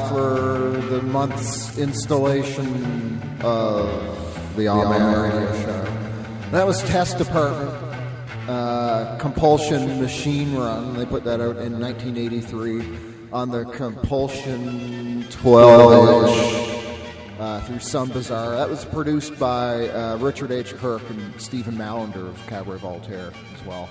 for the month's installation of the All-Man Radio Show. That was Test Department, Compulsion Machine Run. They put that out in 1983 on the Compulsion 12-inch through some Bizzare. That was produced by Richard H. Kirk and Stephen Mallender of Cabaret Voltaire as well.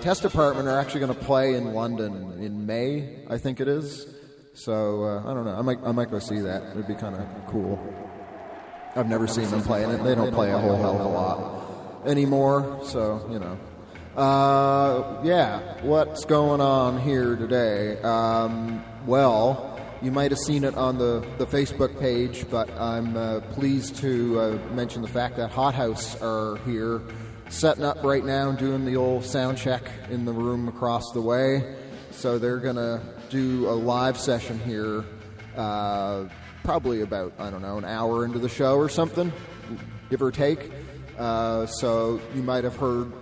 Test Department are actually going to play in London in May, I think it is. So I don't know. I might go see that. It'd be kind of cool. I've never seen them play, and they don't play a whole hell of a lot anymore. So you know. Yeah, what's going on here today? Well, you might have seen it on the Facebook page, but I'm pleased to mention the fact that Hothouse are here, setting up right now, doing the old sound check in the room across the way. So they're going to do a live session here, probably about, I don't know, an hour into the show or something, give or take. So you might have heard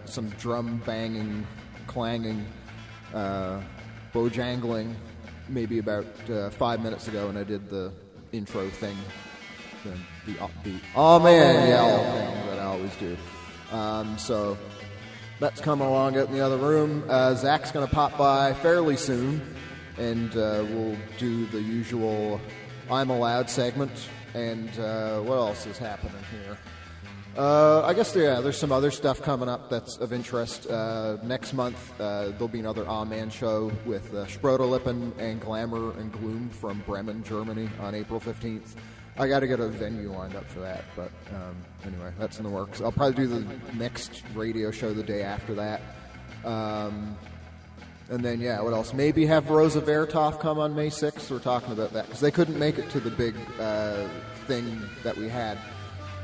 some drum banging, clanging, bojangling, maybe about 5 minutes ago when I did the intro thing, the upbeat, oh man, yell thing that I always do. So that's coming along out in the other room. Zack's going to pop by fairly soon, and we'll do the usual I'm Allowed segment. And what else is happening here? I guess there's some other stuff coming up that's of interest. Next month, there'll be another Man show with Sprotolippen and Glamour and Gloom from Bremen, Germany on April 15th. I got to get a venue lined up for that, but anyway, that's in the works. I'll probably do the next radio show the day after that. And then, yeah, what else? Maybe have Rosa Vertov come on May 6th. We're talking about that because they couldn't make it to the big thing that we had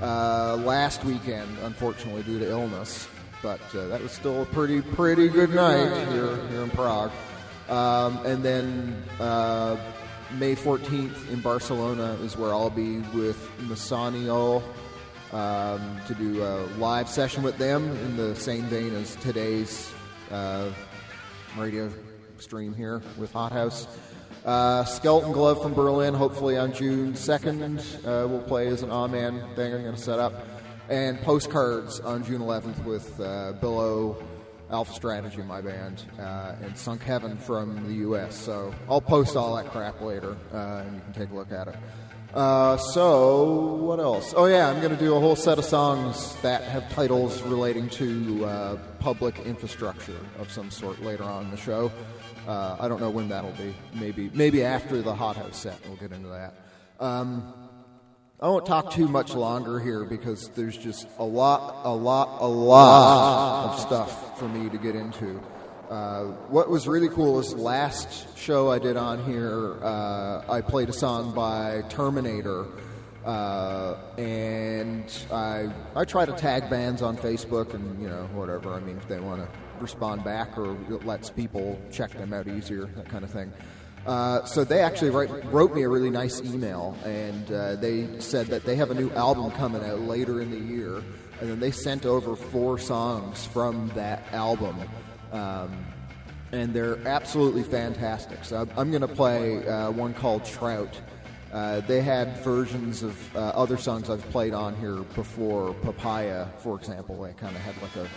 last weekend, unfortunately, due to illness. But that was still a pretty good night here in Prague. And then May 14th in Barcelona is where I'll be with Massanio to do a live session with them in the same vein as today's radio stream here with Hothouse. Skeleton Glove from Berlin, hopefully on June 2nd. We'll play as an man thing I'm going to set up. And Postcards on June 11th with Billow, Alpha Strategy, my band, and Sunk Heaven from the U.S. So I'll post all that crap later, and you can take a look at it. So what else? Oh yeah, I'm going to do a whole set of songs that have titles relating to public infrastructure of some sort later on in the show. I don't know when that'll be. Maybe after the Hothouse set, we'll get into that. I won't talk too much longer here because there's just a lot of stuff for me to get into. What was really cool is last show I did on here, I played a song by TERMINATor, and I try to tag bands on Facebook and, you know, whatever. I mean, if they want to respond back or it lets people check them out easier, that kind of thing. So they actually wrote me a really nice email, and they said that they have a new album coming out later in the year, and then they sent over 4 songs from that album. And they're absolutely fantastic. So I'm going to play one called Trout. They had versions of other songs I've played on here before. Papaya, for example, they kind of had like a,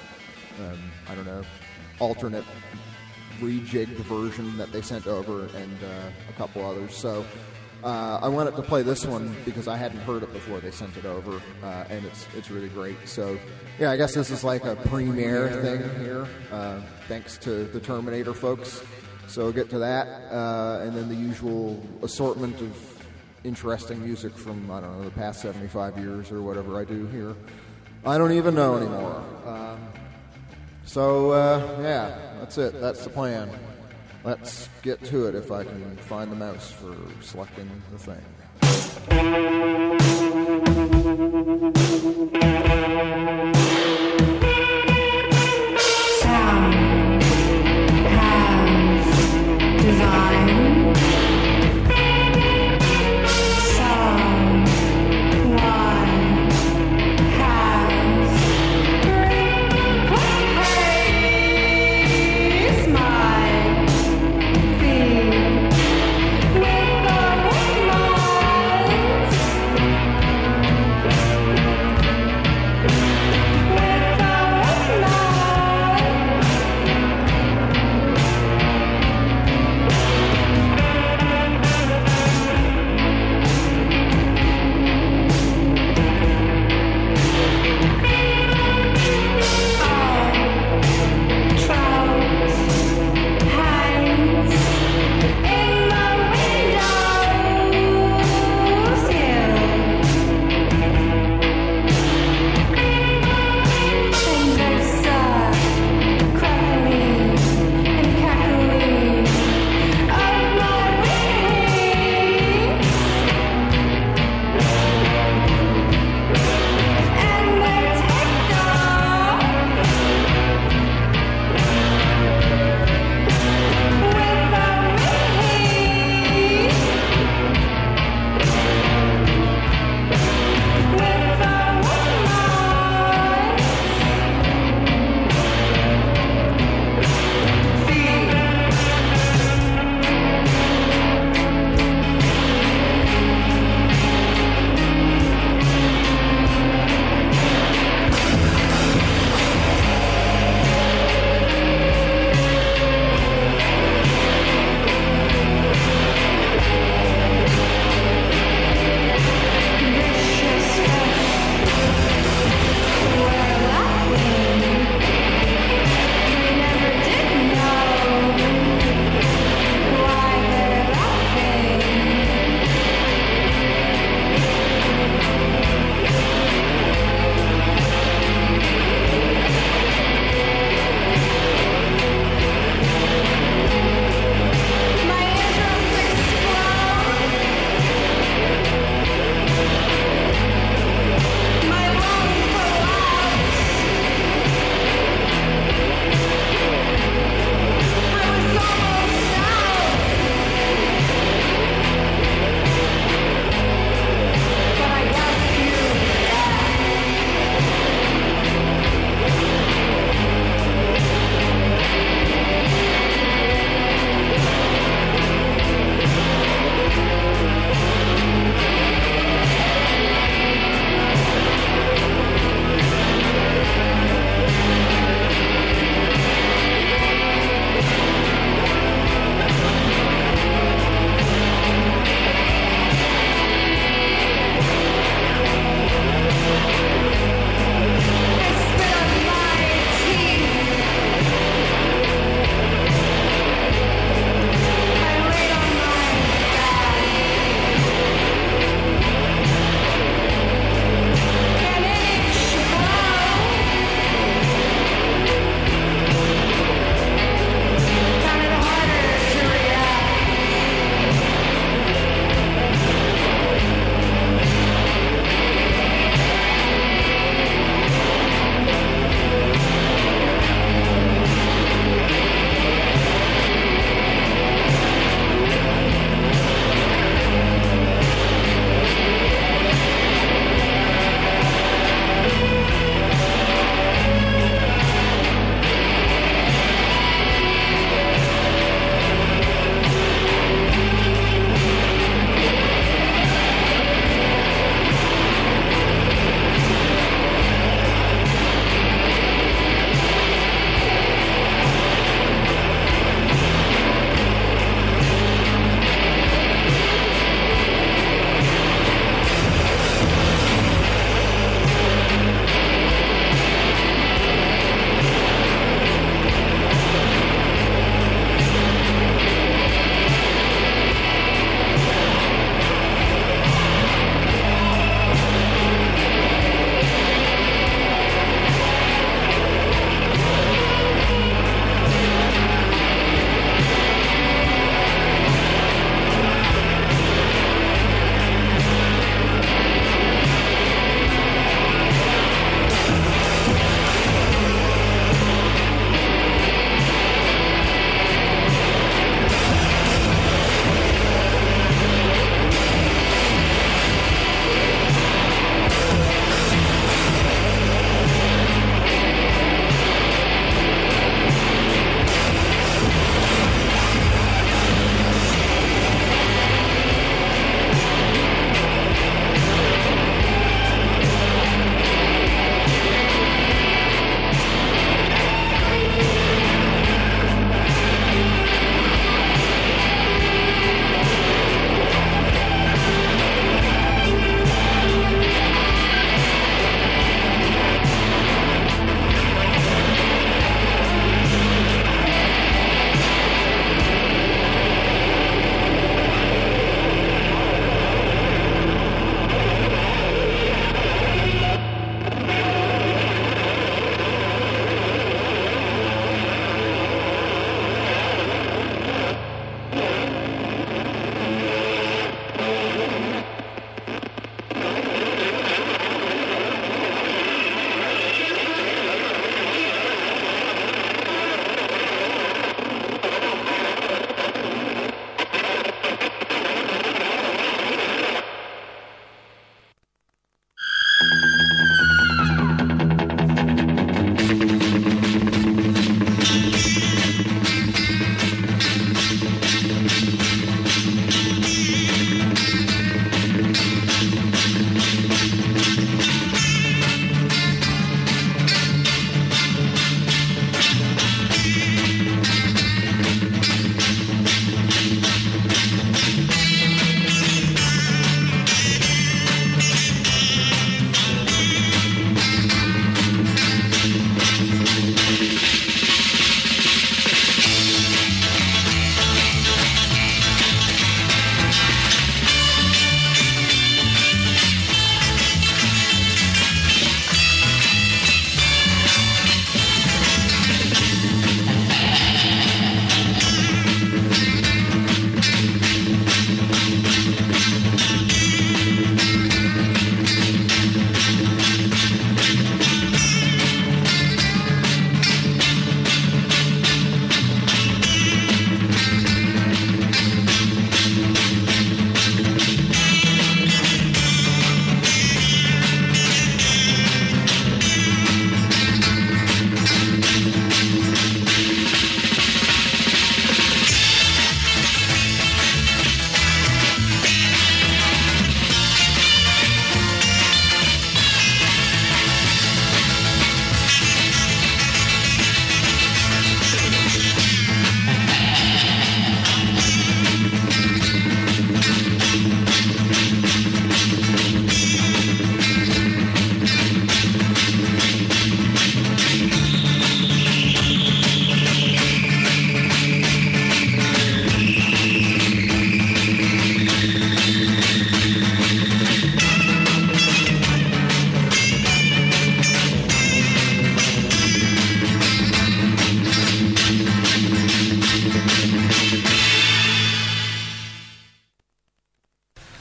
alternate rejigged version that they sent over, and a couple others. So I wanted to play this one because I hadn't heard it before they sent it over, and it's really great. So yeah, I guess this is like a premiere thing here, thanks to the TERMINATor folks. So we'll get to that, and then the usual assortment of interesting music from, I don't know, the past 75 years or whatever I do here. I don't even know anymore. Yeah, that's it. That's the plan. Let's get to it if I can find the mouse for selecting the thing. Sound has design. Sound one has replaced my fear.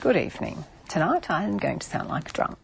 Good evening. Tonight I am going to sound like a drunk.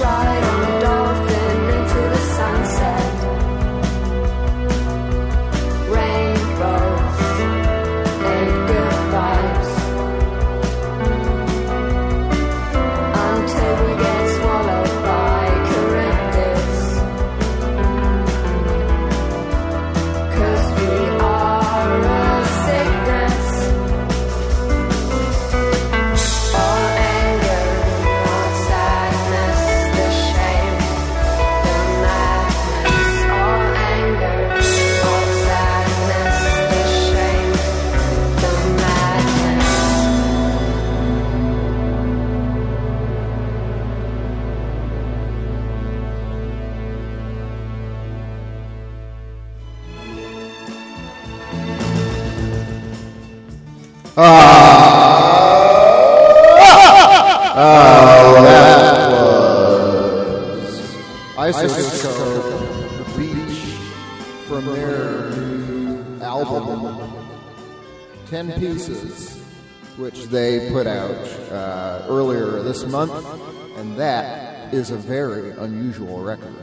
Ride That was Isoscope, The Beach, from their new album, 10 Pieces, which they put out earlier this month, and that is a very unusual record.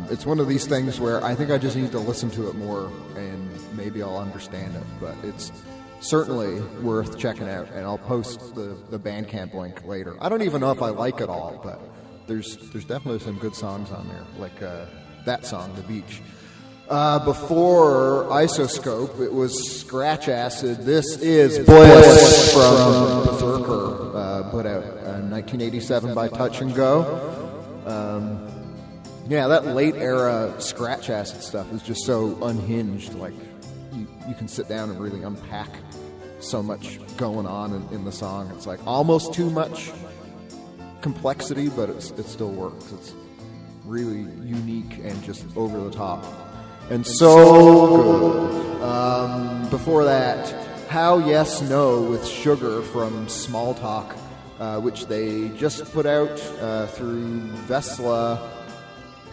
It's one of these things where I think I just need to listen to it more, and maybe I'll understand it, but it's certainly worth checking out, and I'll post the Bandcamp link later. I don't even know if I like it all, but there's definitely some good songs on there, like that song, The Beach. Before Isoscope, it was Scratch Acid. This is Bliss from Berserker, put out in 1987 by Touch and Go. Yeah, that late era Scratch Acid stuff is just so unhinged. Like, you can sit down and really unpack so much going on in the song. It's like almost too much complexity, but it still works. It's really unique and just over the top. And so good. Before that, How Yes No with Sugar from Small Talk, which they just put out through Vesela,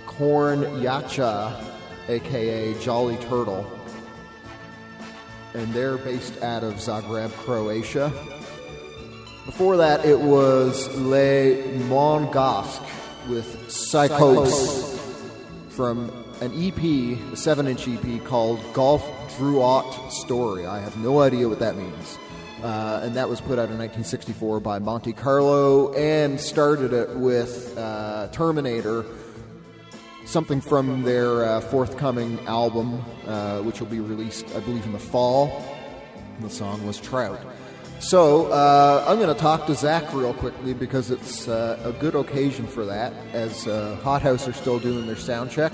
Kornjača, aka Jolly Turtle. And they're based out of Zagreb, Croatia. Before that, it was Les Monegasques with Psychose from an EP, a 7-inch EP called Golf Drouot Story. I have no idea what that means. And that was put out in 1964 by Monte-Carlo, and started it with Terminator, something from their forthcoming album, which will be released, I believe, in the fall. And the song was Trout. So I'm going to talk to Zack real quickly, because it's a good occasion for that, as Hothouse are still doing their sound check.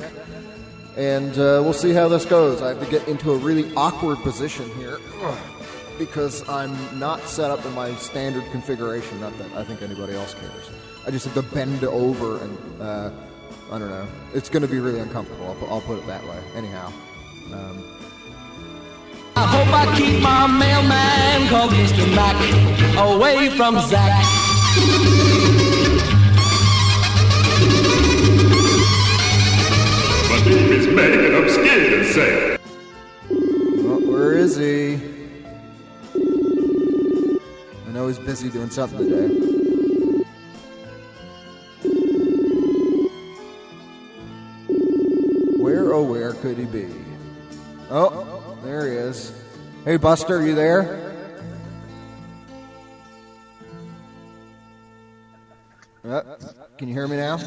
And we'll see how this goes. I have to get into a really awkward position here, because I'm not set up in my standard configuration. Not that I think anybody else cares. I just have to bend over, and I don't know. It's going to be really uncomfortable. I'll put it that way. Anyhow. I hope I keep my mailman called Mr. Mac away from Zack. My name is Meg and I'm scared and sad. Well, where is he? I know he's busy doing something today. Where, oh where could he be? Oh, there he is. Hey Buster, are you there? Can you hear me now?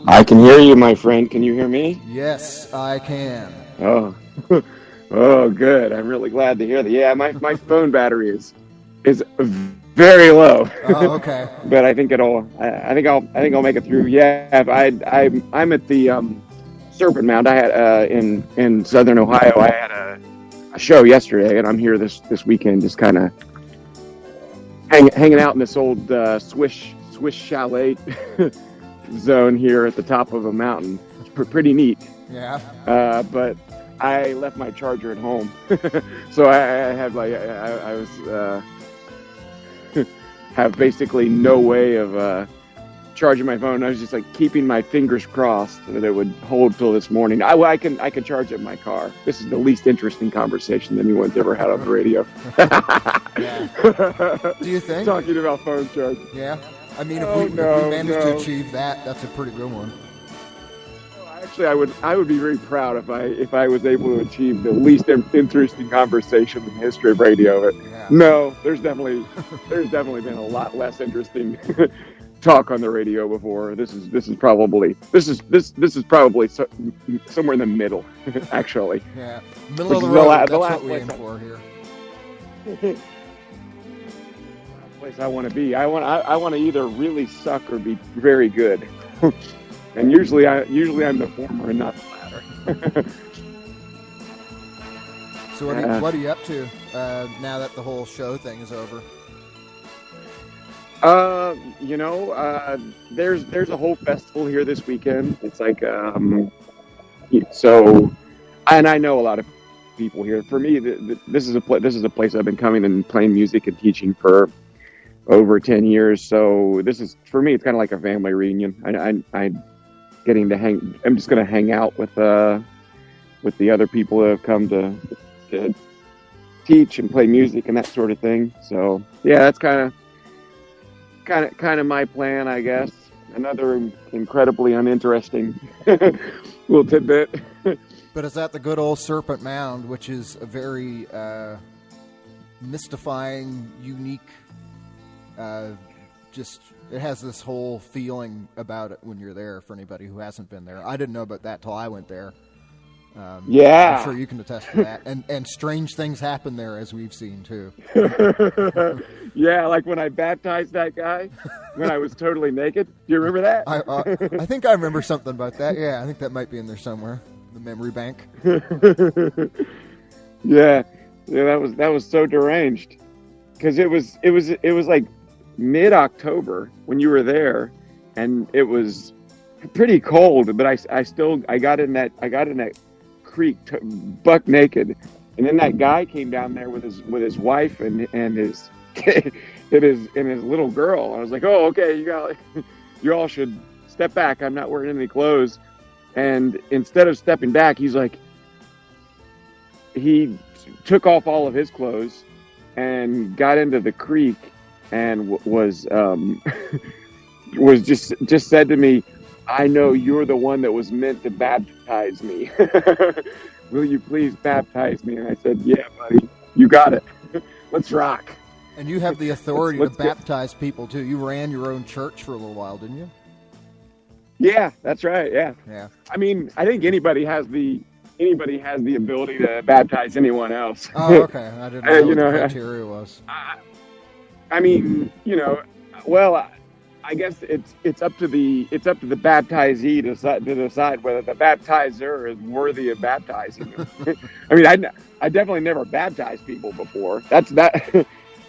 I can hear you, my friend. Can you hear me? Yes, I can. Oh, oh, good. I'm really glad to hear that. Yeah, my phone battery is very low. Oh, okay. But I think I'll make it through. Yeah, I'm at the Serpent Mound. I had in Southern Ohio. I had a show yesterday, and I'm here this weekend, just kind of hanging out in this old Swiss chalet zone here at the top of a mountain. It's pretty neat. Yeah. But I left my charger at home, so I have I was have basically no way of charging my phone. I was just keeping my fingers crossed that it would hold till this morning. I can charge it in my car. This is the least interesting conversation that anyone's ever had on the radio. Yeah. Do you think? Talking about phone charge. Yeah. I mean, if we manage to achieve that, that's a pretty good one. Actually, I would be very proud if I was able to achieve the least interesting conversation in the history of radio. But no, there's definitely been a lot less interesting talk on the radio before. This is probably somewhere in the middle, actually. Yeah, middle of the road. That's what we aim for here. Place I want to be. I want to either really suck or be very good. And usually I'm the former and not the latter. So what are you up to now that the whole show thing is over? There's a whole festival here this weekend. It's so, and I know a lot of people here. For me, this is a place I've been coming and playing music and teaching for over 10 years. So this is, for me, it's kind of like a family reunion. I'm just going to hang out with the other people who have come to teach and play music and that sort of thing. So yeah, that's kind of my plan, I guess. Another incredibly uninteresting little tidbit. But it's at the good old Serpent Mound, which is a very mystifying, unique, it has this whole feeling about it when you're there for anybody who hasn't been there. I didn't know about that till I went there. Yeah. I'm sure you can attest to that. And strange things happen there, as we've seen, too. Yeah, like when I baptized that guy, when I was totally naked. Do you remember that? I think I remember something about that. Yeah, I think that might be in there somewhere. The memory bank. Yeah, that was so deranged. Because it was like mid-October when you were there, and it was pretty cold. But I got in that creek buck naked, and then that guy came down there with his wife and his his little girl. I was like, oh, okay, you all should step back. I'm not wearing any clothes. And instead of stepping back, he took off all of his clothes and got into the creek and was just said to me, I know you're the one that was meant to baptize me. Will you please baptize me? And I said, yeah, buddy, you got it. Let's rock. And you have the authority to baptize people, too. You ran your own church for a little while, didn't you? Yeah, that's right. Yeah. I mean, I think anybody has the ability to baptize anyone else. Oh, okay. I didn't know what the criteria was. I mean, well, I guess it's up to the baptizee to decide whether the baptizer is worthy of baptizing them. I mean, I definitely never baptized people before. That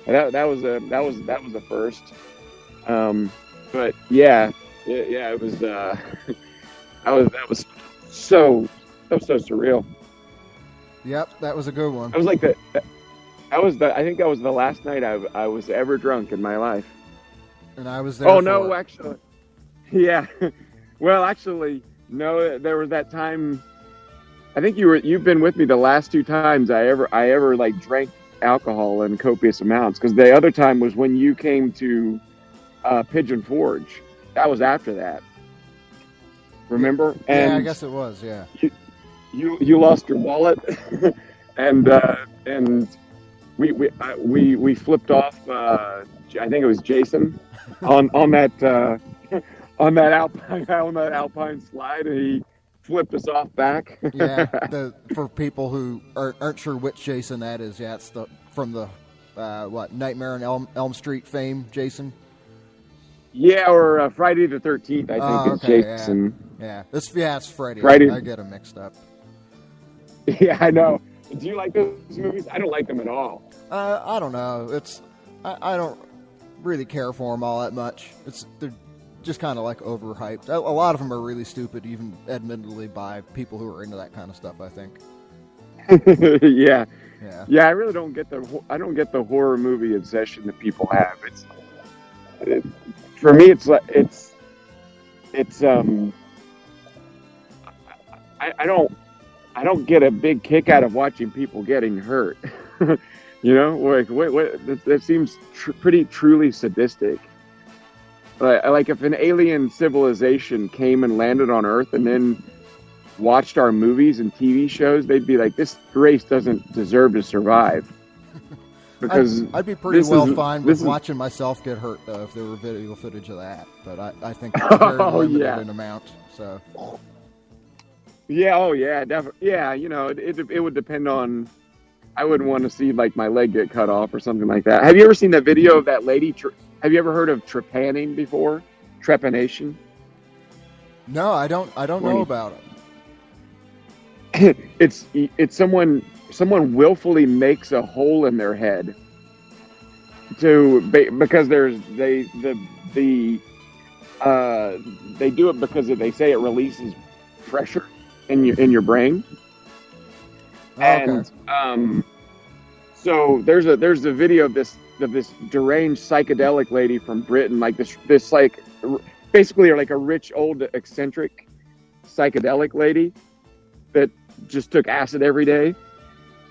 was a first. But yeah, it was that was so surreal. Yep, that was a good one. I was like I think that was the last night I was ever drunk in my life. And I was there. Oh no, actually, yeah. Well, actually, no. There was that time. I think you've been with me the last two times I ever like drank alcohol in copious amounts. Because the other time was when you came to Pigeon Forge. That was after that. Remember? Yeah, I guess it was. Yeah. You lost your wallet, and we flipped off. I think it was Jason on that alpine slide, and he flipped us off back. Yeah. For people who aren't sure which Jason that is, yeah, it's from the Nightmare on Elm Street fame, Jason. Yeah, or Friday the 13th, I think, is Jason. Yeah. It's Freddy. Friday. I get them mixed up. Yeah, I know. Do you like those movies? I don't like them at all. I don't know. I don't really care for them all that much. They're just kind of like overhyped. A lot of them are really stupid, even admittedly by people who are into that kind of stuff, I think. Yeah. I really don't get the horror movie obsession that people have. For me, I don't get a big kick out of watching people getting hurt. Like that seems pretty truly sadistic. Like if an alien civilization came and landed on Earth and then watched our movies and TV shows, they'd be like, this race doesn't deserve to survive. Because I'd be pretty fine with watching myself get hurt, though, if there were video footage of that. But I think it's very limited in amount. So. Yeah. Oh, yeah. Definitely. Yeah. It would depend on. I wouldn't want to see like my leg get cut off or something like that. Have you ever seen that video of that lady? Have you ever heard of trepanning before? Trepanation. No, I don't know about it. It's someone willfully makes a hole in their head because they do it because they say it releases pressure in your brain, And so there's a video of this deranged psychedelic lady from Britain, like this like basically like a rich old eccentric psychedelic lady that just took acid every day.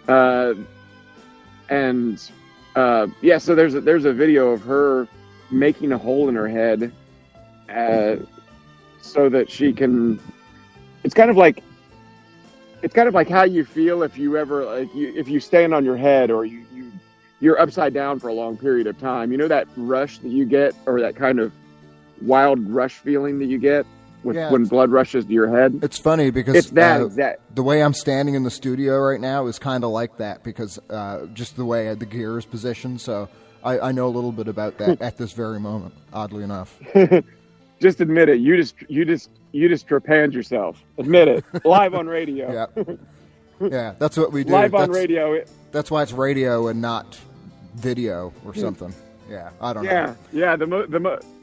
So there's a video of her making a hole in her head so that she can. It's kind of like how you feel if you ever if you stand on your head or you're upside down for a long period of time. You know that rush that you get, or that kind of wild rush feeling that you get when blood rushes to your head. It's funny because it's that the way I'm standing in the studio right now is kind of like that because just the way the gear is positioned. So I know a little bit about that at this very moment. Oddly enough, just admit it. You just trepanned yourself. Admit it. Live on radio. Yeah, that's what we do. Live on radio. That's why it's radio and not video or something. Yeah, I don't know. Yeah.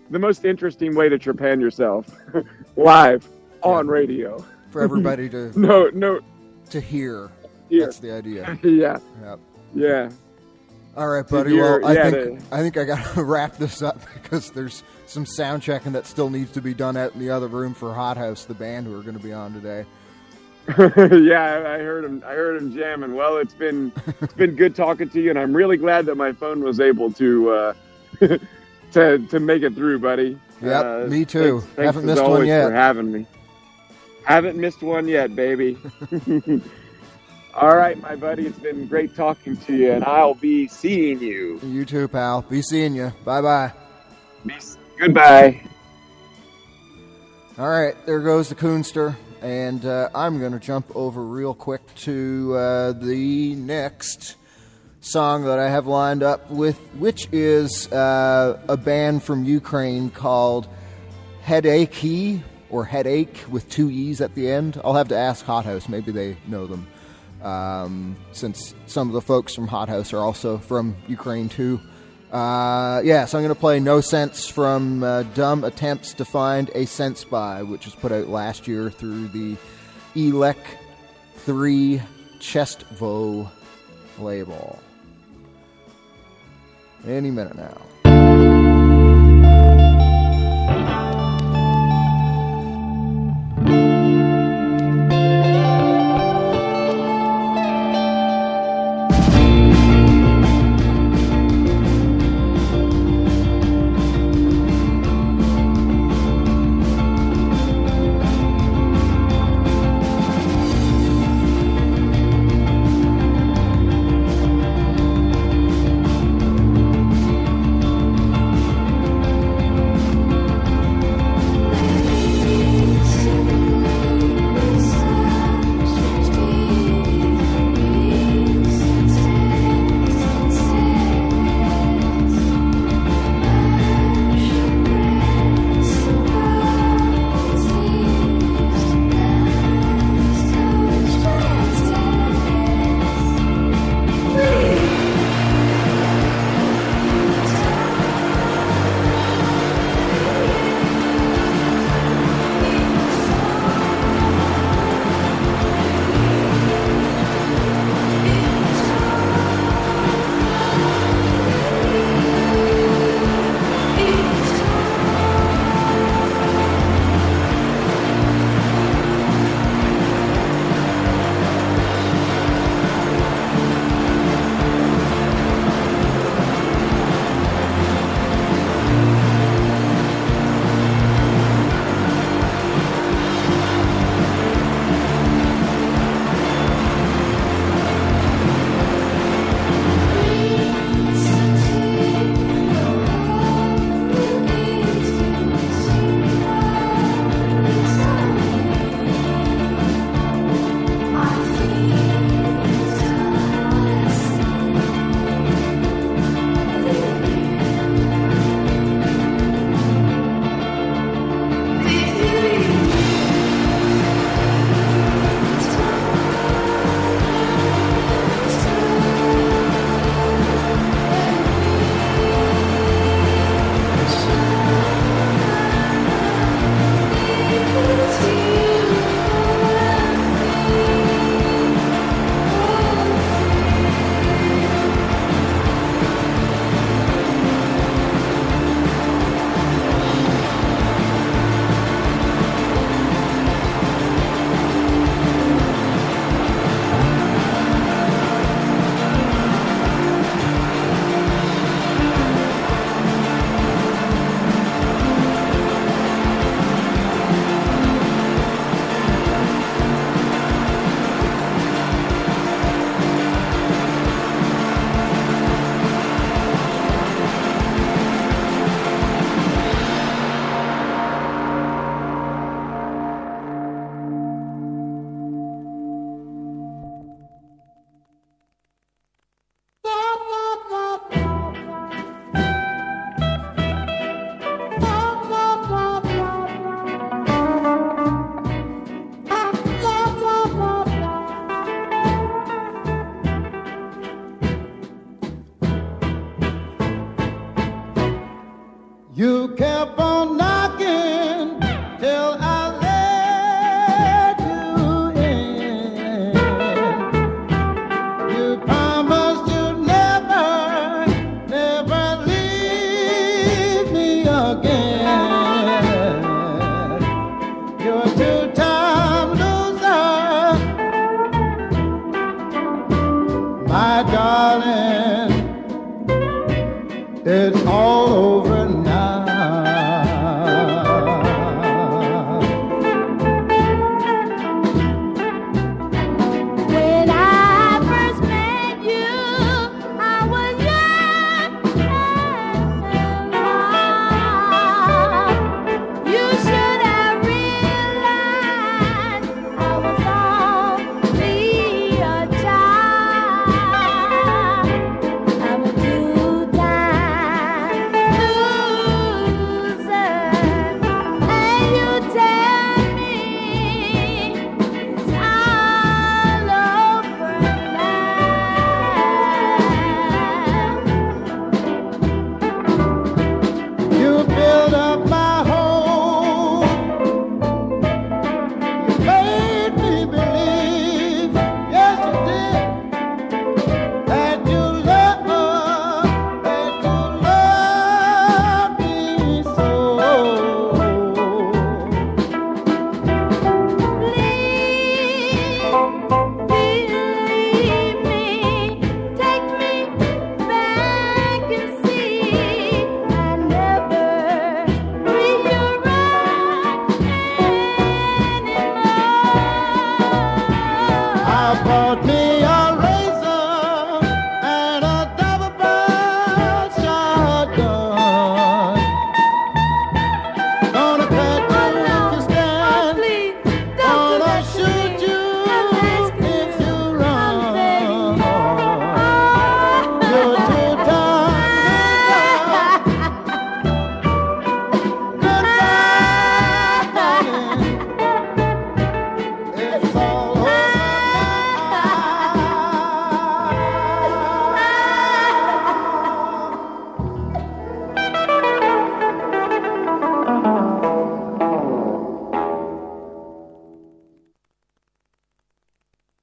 The most interesting way to trepan yourself, live on radio, for everybody to to hear. That's the idea. Yeah. All right, buddy. I think I got to wrap this up because there's some sound checking that still needs to be done out in the other room for Hothouse, the band who are going to be on today. Yeah, I heard him jamming. Well, it's been good talking to you, and I'm really glad that my phone was able to to make it through, buddy. Yep, me too. Thanks Haven't missed one yet. For having me. Haven't missed one yet, baby. All right, my buddy. It's been great talking to you, and I'll be seeing you. You too, pal. Be seeing you. Bye-bye. Goodbye. All right, there goes the Coonster. And I'm going to jump over real quick to the next song that I have lined up with, which is a band from Ukraine called Headachee, or Headache with 2 E's at the end. I'll have to ask Hothouse. Maybe they know them, since some of the folks from Hothouse are also from Ukraine too. So I'm going to play No Sense from Dumb Attempts to Find a Sense By, which was put out last year through the Elec 3 Chestvo label. Any minute now.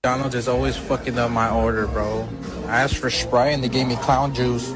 McDonald's is always fucking up my order, bro. I asked for Sprite and they gave me clown juice.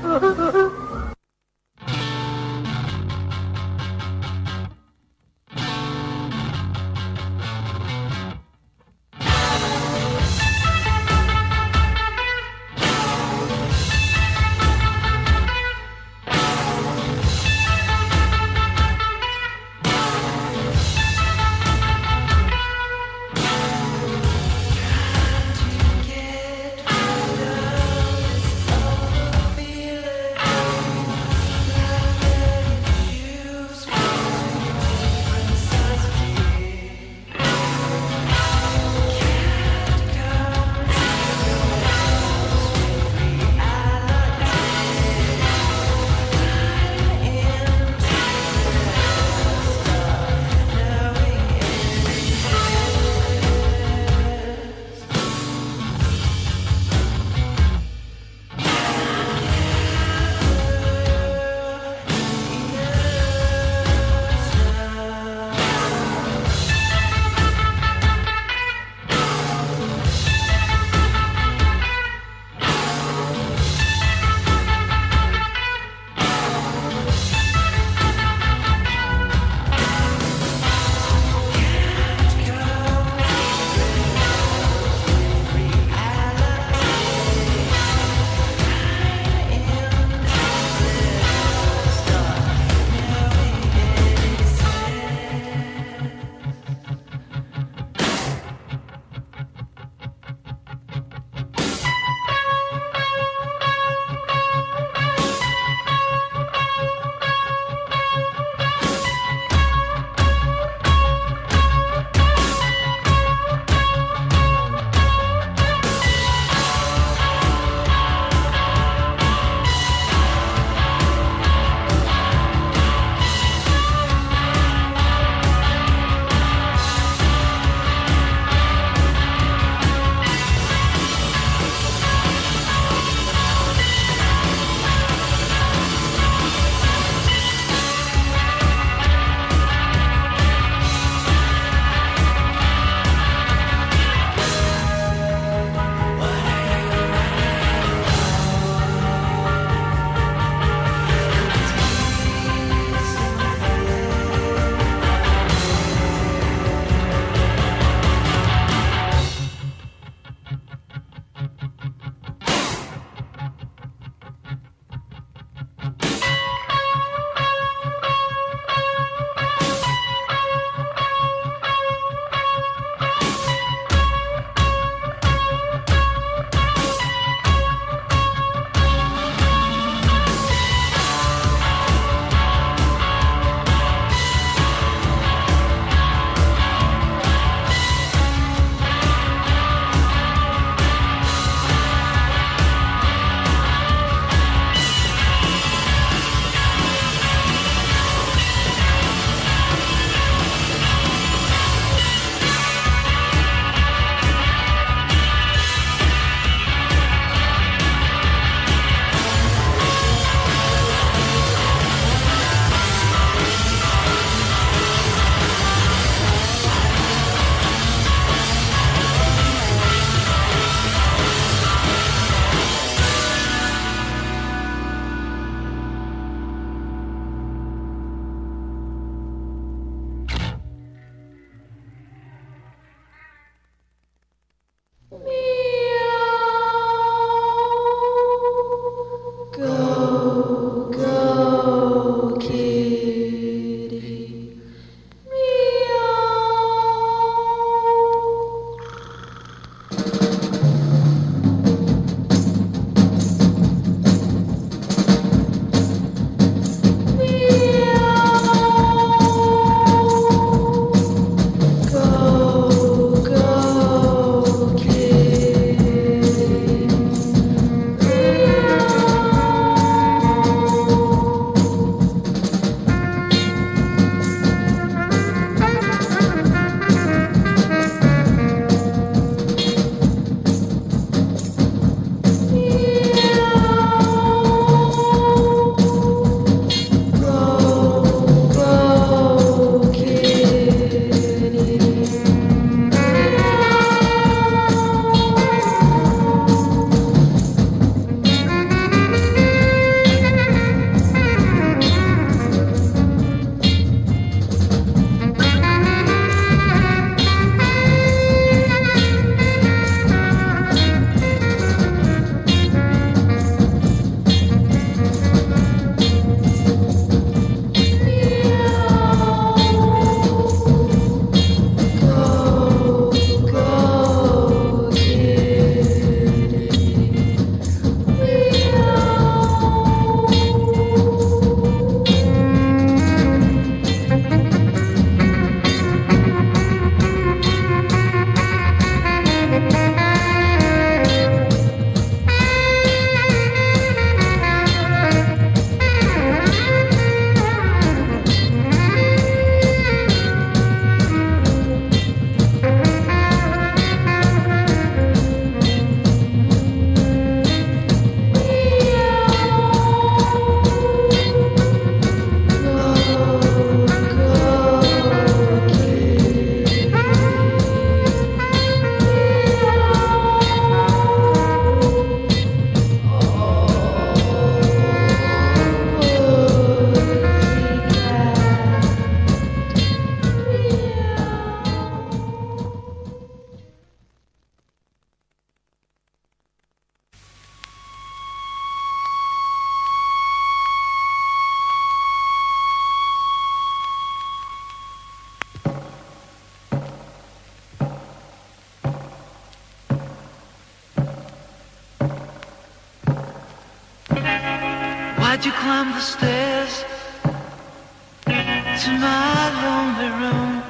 Why'd you climb the stairs to my lonely room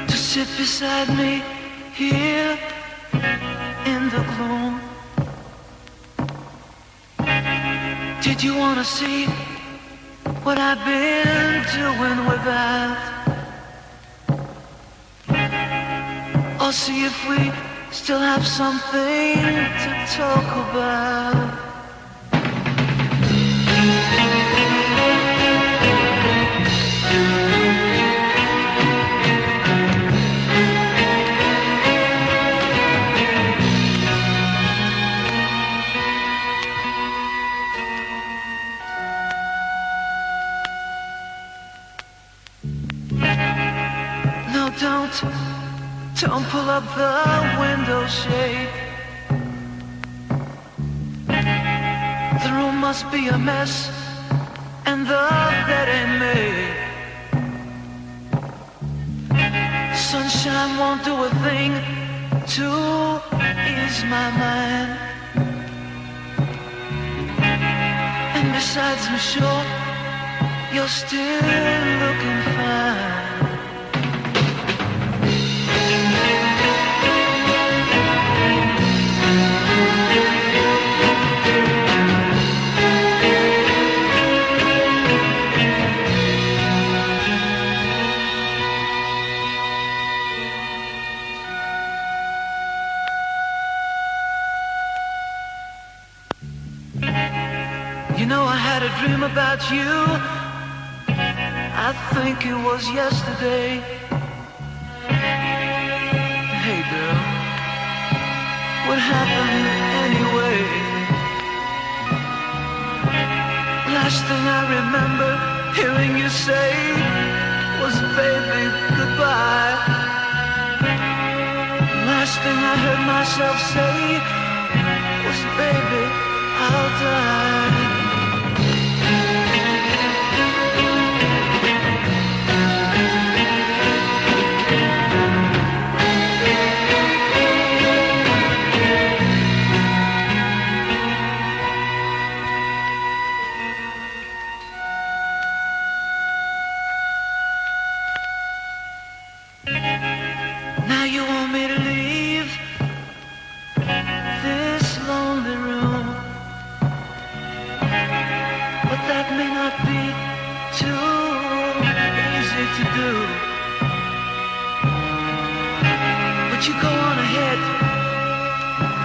to sit beside me here in the gloom? Did you want to see what I've been doing without? Or see if we still have something to talk about? No, don't pull up the window shade. The room must be a mess, and the bed ain't made. Sunshine won't do a thing to ease my mind. And besides, I'm sure you're still looking fine. You know, I had a dream about you. I think it was yesterday. Hey girl, what happened anyway? Last thing I remember hearing you say was baby, goodbye. Last thing I heard myself say was baby, I'll die. Now you want me to leave this lonely room, but that may not be too easy to do. But you go on ahead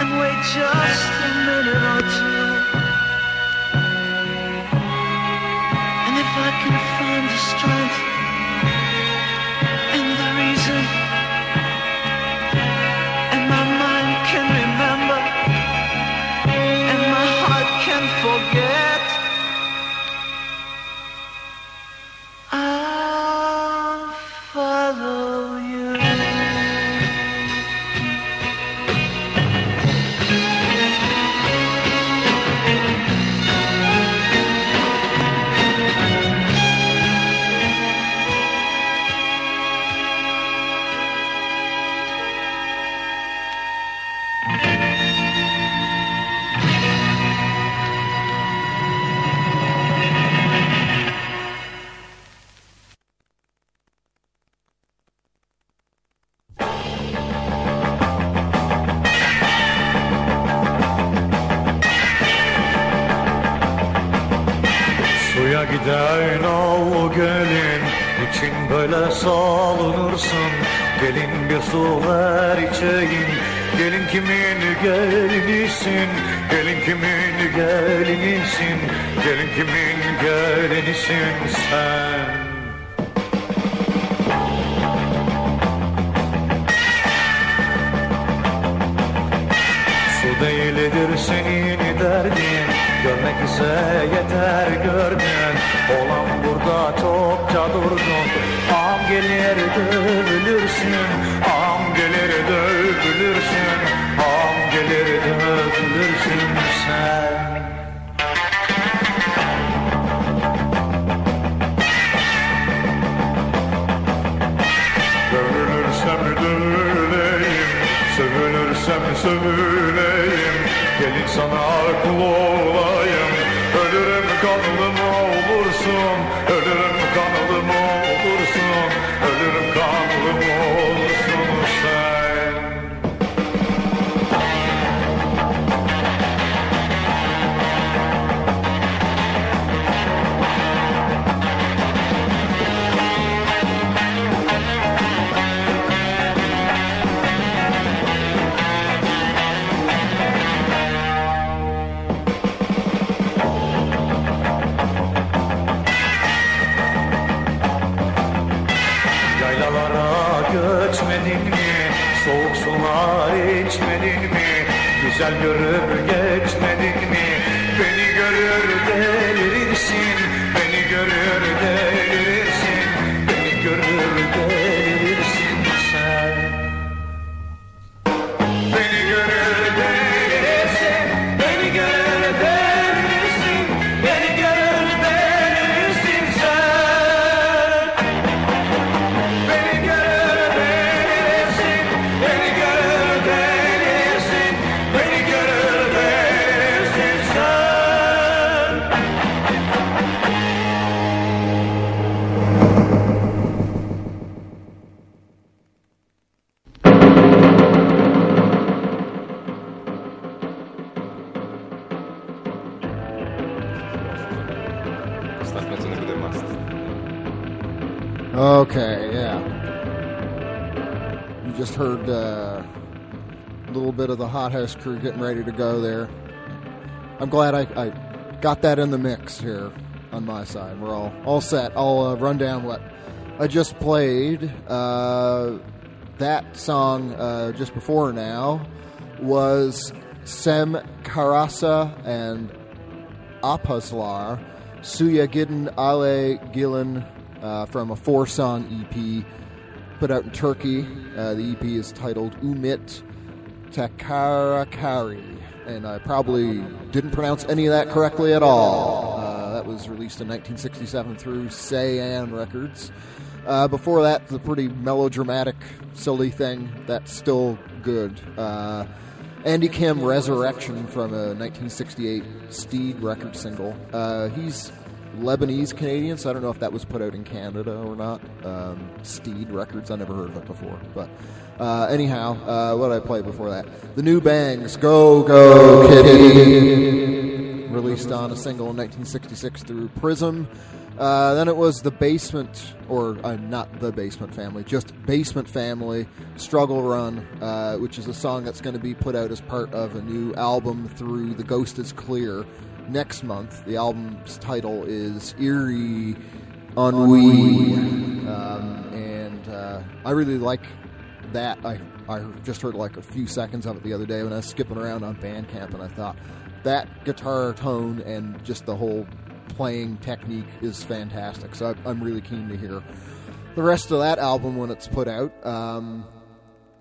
and wait just a minute or two, and if I can find the strength and the reason, and my mind can remember, and my heart can forget, I'll follow you. Suya giden o gelin için böyle salınırsın. Gelin bir su ver içeyim. Gelin kimin gelinisin? Gelin kimin gelinisin? Gelin kimin gelinisin sen? Su değildir senin derdin, görmekse yeter gördün. Olan burada çokça durdun. Ağam gelir dövülürsün, ağam gelir dövülürsün, ağam gelir dövülürsün sen. Dövülürsem dövüleyim, sövülürsem desem söyleyeyim, gelin sana kul olayım. Ölürüm kanalım olursun, ölürüm kanalım olursun, ölürüm kanalım olursun sen. Göçmedin mi? Soğuk sular içmedin mi? Güzel görür geçmedin mi? Beni görür delirirsin, beni görür delirirsin, beni görür delirirsin sen. Beni görür delirirsin, beni görür delirirsin, beni görür delirirsin sen. Beni görür delirirsin, beni görür delirirsin, beni görür delirirsin sen. Okay, yeah. You just heard a little bit of the Hothouse crew getting ready to go there. I'm glad I got that in the mix here on my side. We're all set. I'll run down what I just played. That song just before now was Sem Karaca and Apaslar, Suya, Gidden, Alli, Gellin, from a 4-song EP put out in Turkey. The EP is titled Umit Takarakari, and I probably didn't pronounce any of that correctly at all. That was released in 1967 through Cyan Records. Before that, the pretty melodramatic, silly thing that's still good. Andy Kim, Resurrection, from a 1968 Steed record single. He's Lebanese-Canadian, so I don't know if that was put out in Canada or not. Steed Records, I never heard of it before. But anyhow, what did I play before that? The New Bangs, Go, Go, Kitty, released on a single in 1966 through Prism. Then it was The Basement, or not The Basement Family, just Basement Family, Struggle Run, which is a song that's going to be put out as part of a new album through The Ghost is Clear next month. The album's title is Eerie, Ennui, and I really like that. I just heard like a few seconds of it the other day when I was skipping around on Bandcamp, and I thought that guitar tone and just the whole playing technique is fantastic. So I'm really keen to hear the rest of that album when it's put out.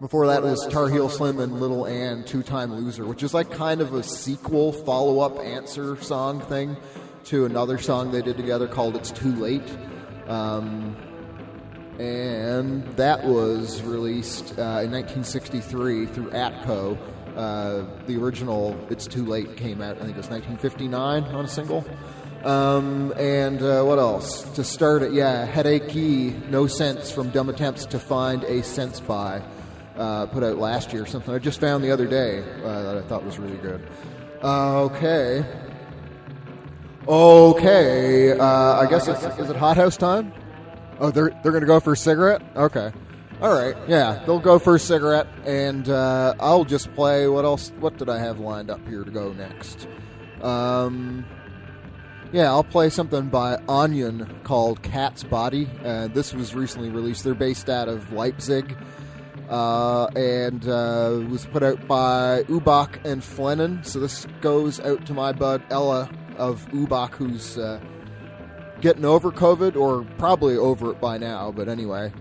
Before that was Tarheel, Slim, and Little Ann, Two-Time Loser, which is like kind of a sequel, follow-up answer song thing to another song they did together called It's Too Late. And that was released in 1963 through Atco. The original It's Too Late came out, I think it was 1959 on a single. And what else? To start it, Headachee, No Sense, from Dumb Attempts to Find a Sense By. Put out last year, something I just found the other day that I thought was really good. Okay. I guess is it Hothouse time? Oh, they're going to go for a cigarette? Okay. All right. Yeah, they'll go for a cigarette, and I'll just play. What else? What did I have lined up here to go next? I'll play something by Onion called Cat's Body. This was recently released. They're based out of Leipzig. And was put out by Ubach and Flennon. So this goes out to my bud Ella of Ubach, who's getting over COVID, or probably over it by now. But anyway,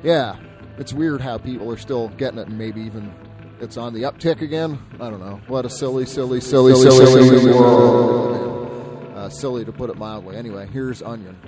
it's weird how people are still getting it, and maybe even it's on the uptick again. I don't know. What a silly world. Silly to put it mildly. Anyway, here's Onion.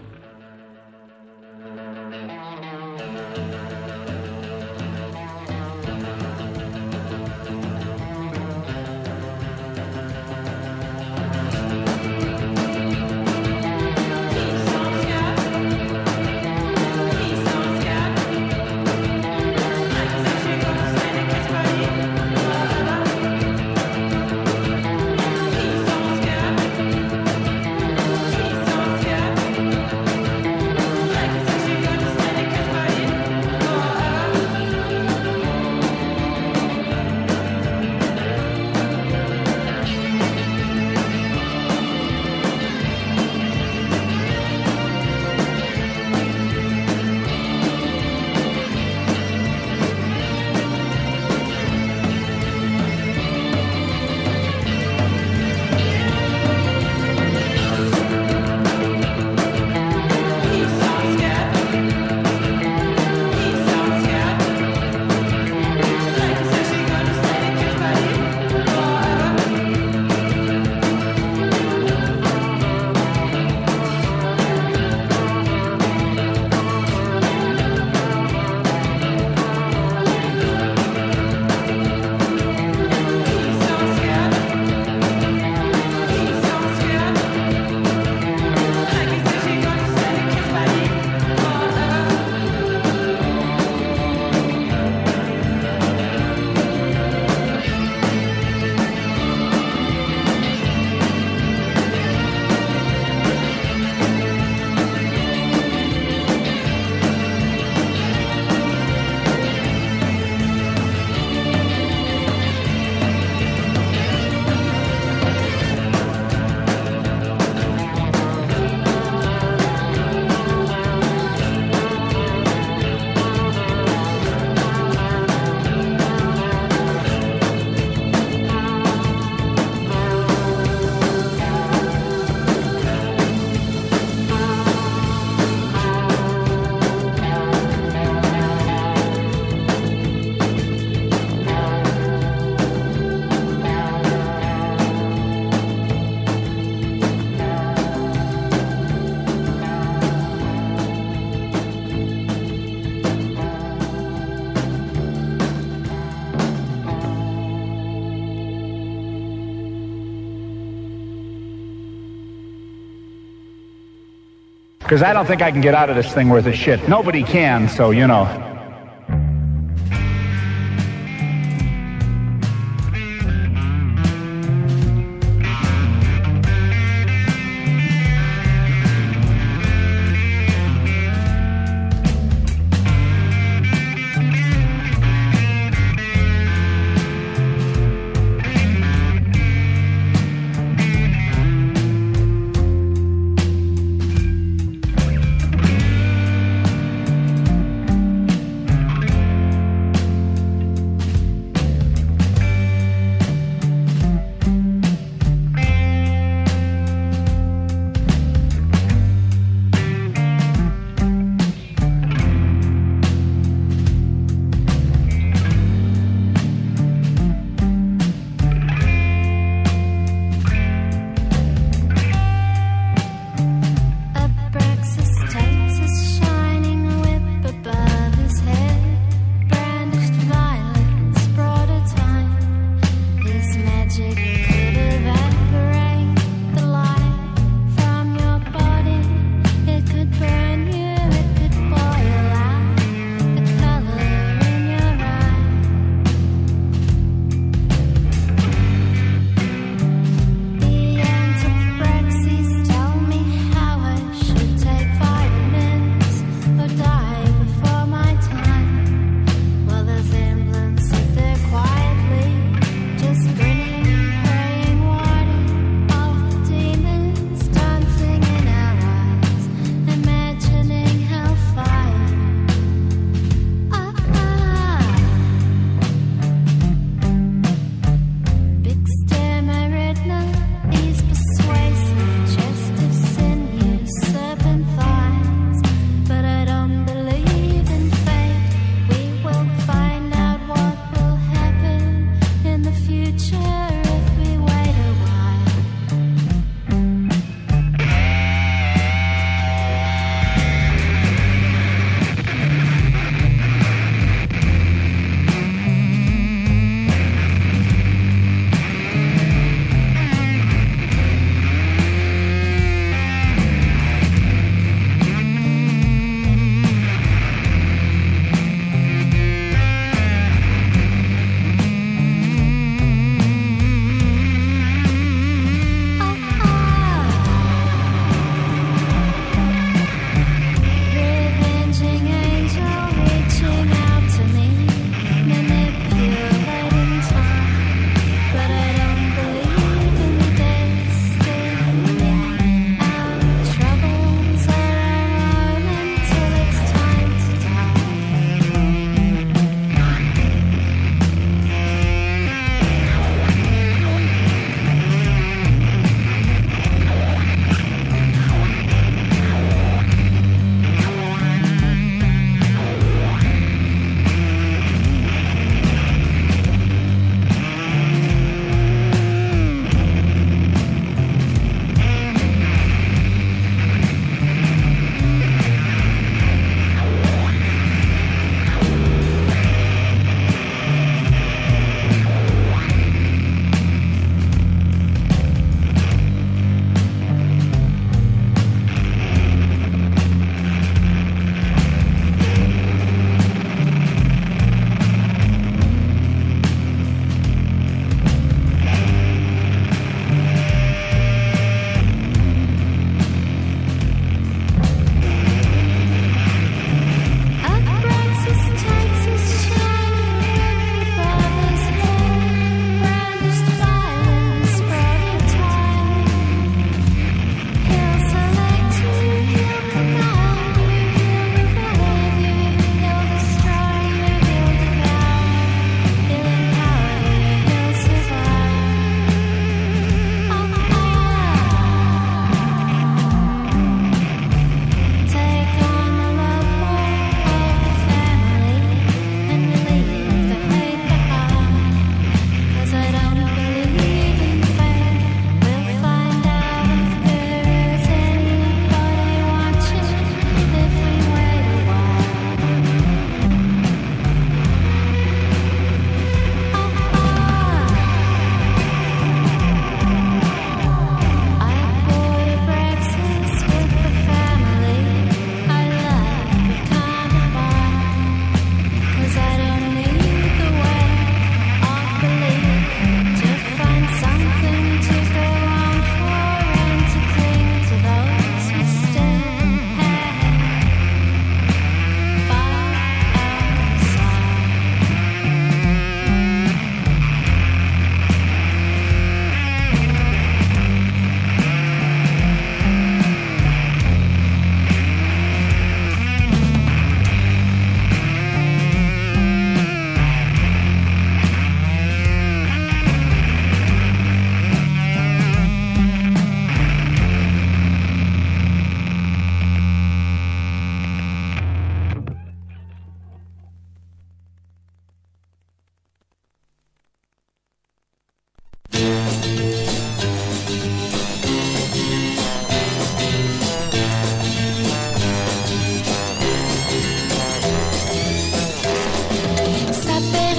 Because I don't think I can get out of this thing worth a shit. Nobody can, so, you know.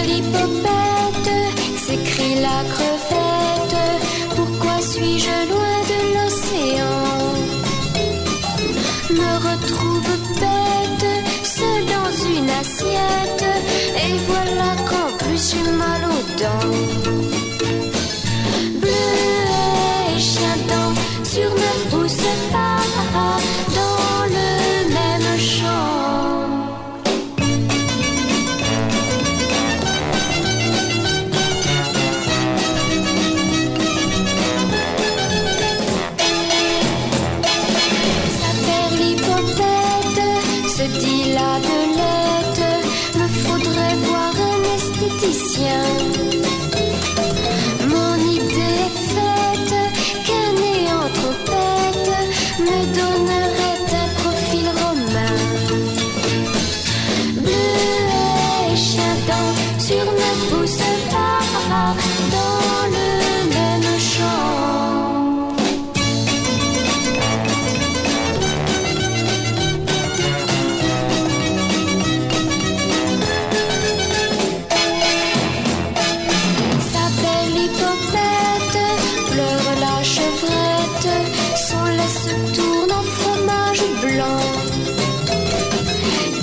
l'hippopète, s'écrie la crevette. Pourquoi suis-je loin de l'océan? Me retrouve bête, seule dans une assiette. Et voilà qu'en plus j'ai mal aux dents. Bleuet et chien dent sur ne pousse pas dans le même champ. Sa perlipopette se dit la belette. Me faudrait voir un esthéticien. Mon idée est faite, qu'un néanthropète me donnerait un profil romain. Bleuet et chien dent sur ne pousse pas dans le même champ. Sa belle hippopète pleure la chevrette, son lait se tourne en fromage blanc.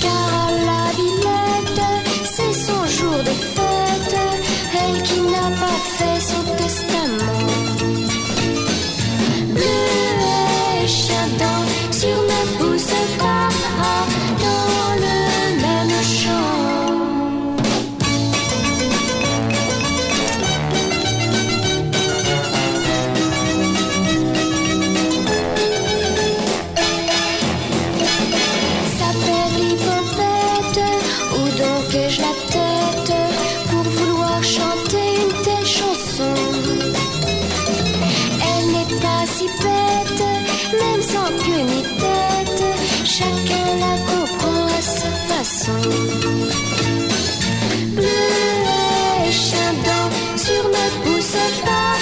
Car à la Villette, c'est son jour de fête, elle qui n'a pas fait son testament. Bleuet et chien dent sur ne pousse pas dans le même champ. Sa perlipopette, où donc ai-je la tête pour vouloir chanter une telle chanson? Elle n'est pas si bête, même sans queue ni tête, chacun la comprend à sa façon. Bleuet et chien dent sur ne pousse pas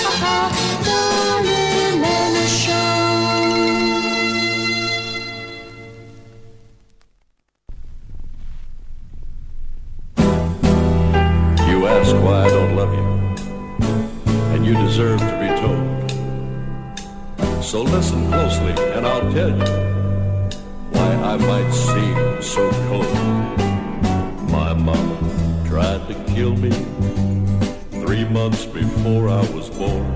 dans le même champ. You ask why I don't love you, and you deserve to be told. So listen closely, and I'll tell you why I might seem so cold. My mama tried to kill me 3 months before I was born.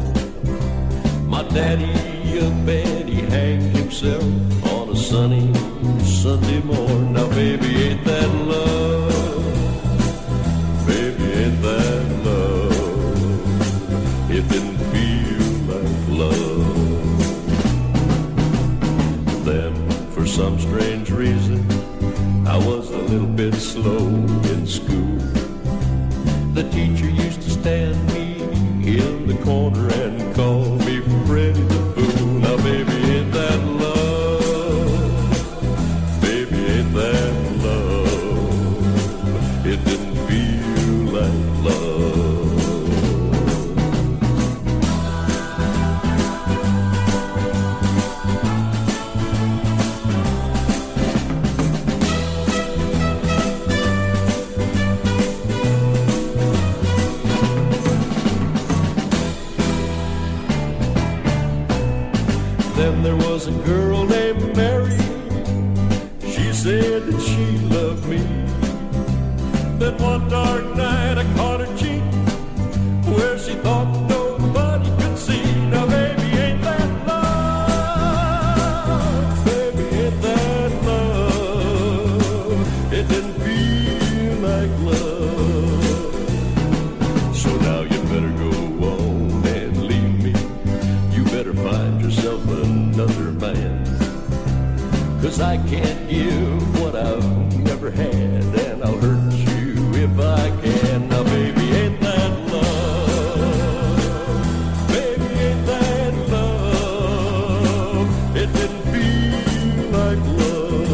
My daddy, a bet he hanged himself on a sunny Sunday morn. Now, baby, ain't that love? Baby, ain't that love? It didn't feel like love. Then, for some strange reason, I was a little bit slow in school. The teacher used to stand me in the corner and call me Freddy the Fool. Now, baby, ain't that love? Baby, ain't that love? It didn't feel like love. Then there was a girl named Mary. She said that she loved me. Then one dark night I caught her cheek where she thought nobody could see. Now, baby, ain't that love? Baby, ain't that love? It didn't feel like love. So now you better go on and leave me. You better find yourself another man. 'Cause I can't give what I've never had, and I'll hurt you if I can. Now, baby, ain't that love? Baby, ain't that love? It didn't feel like love.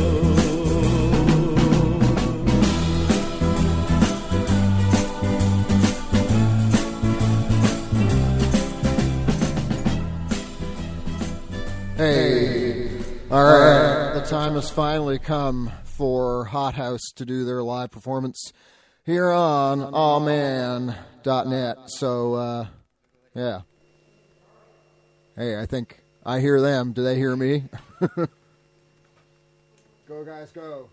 Hey, all right, the time has finally come for Hothouse to do their live performance. here on awman.net. So, yeah. Hey, I think I hear them. Do they hear me? Go, guys, go.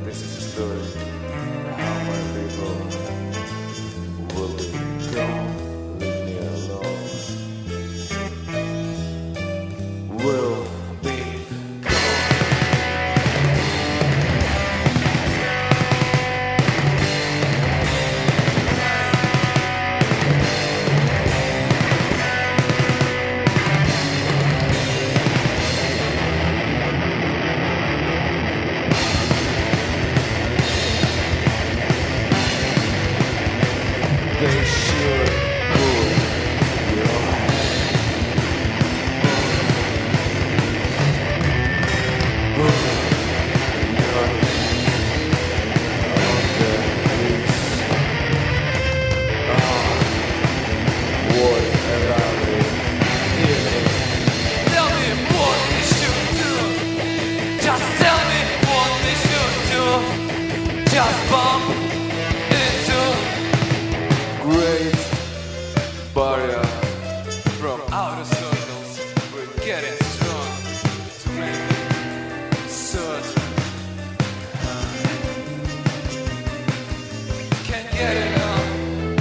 This is a story how my people will be gone. Leave me alone. Will be they should pull your head. Pull your head on the beast. What a lovely evening. Tell me what they should do. Just tell me what they should do. Just bump into Great barrier from outer circles. We're getting strong to make it certain. Can't get enough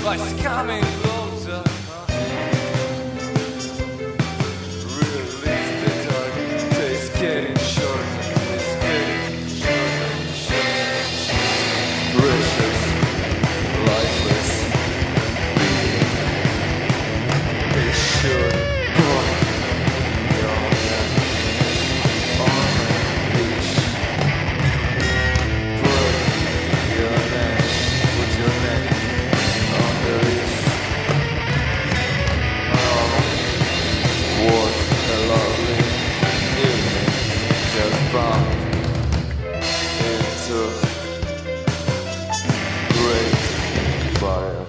by coming closer. Release the dark. It's getting shorter. It's getting shorter. Precious, lifeless being. They should burn your head on a leash. Put your neck on the leash. Oh, what a lovely evening. Just bumped into great fire.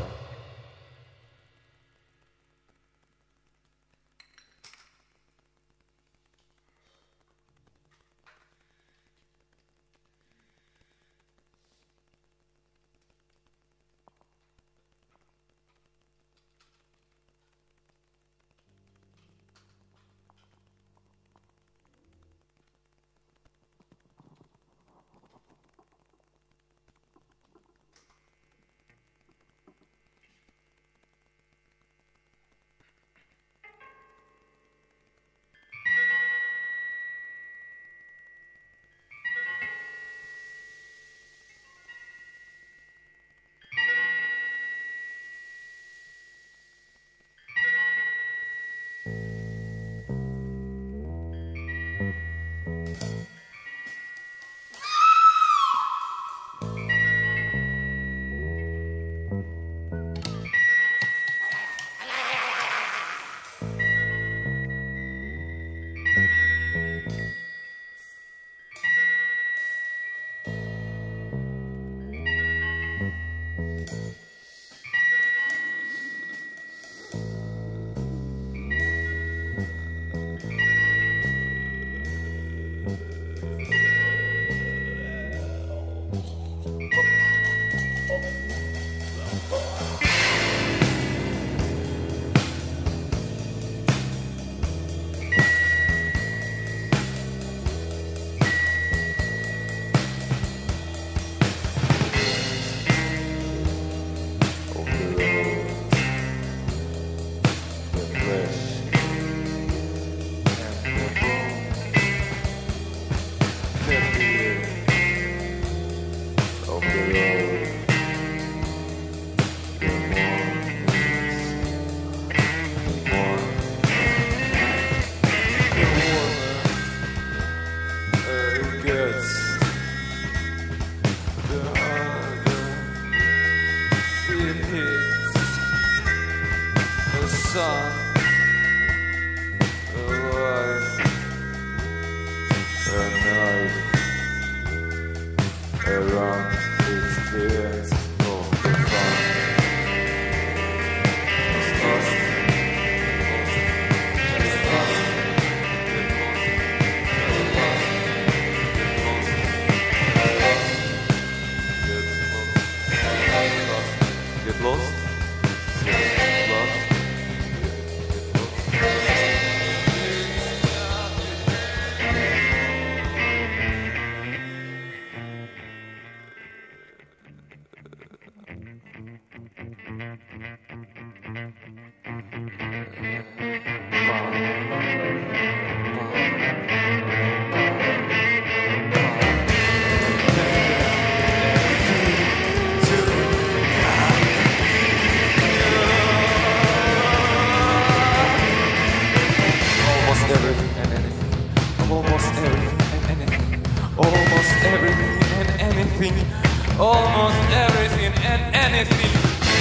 everything, almost everything and anything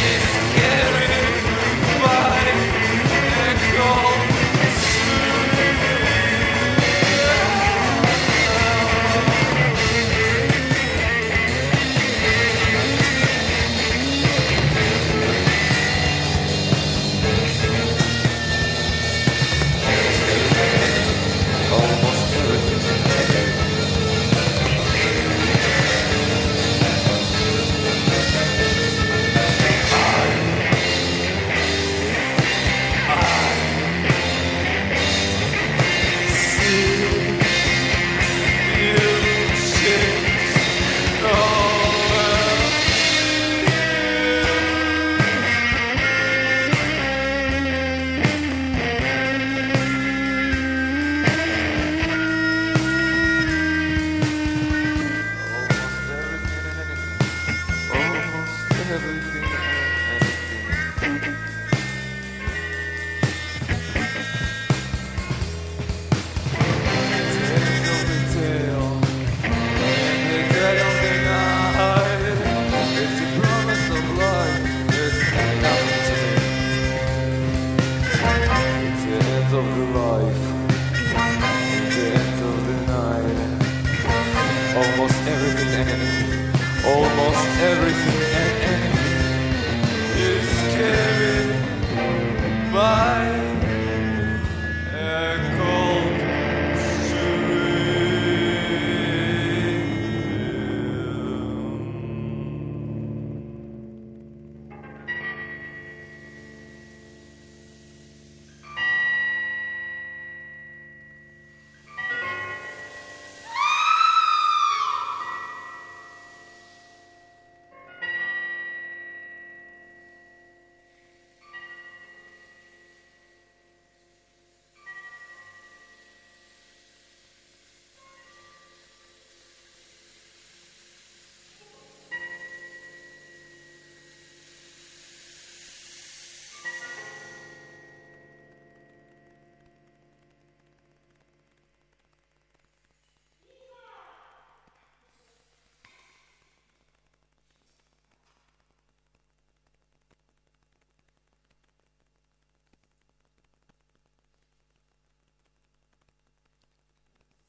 is carried by a cold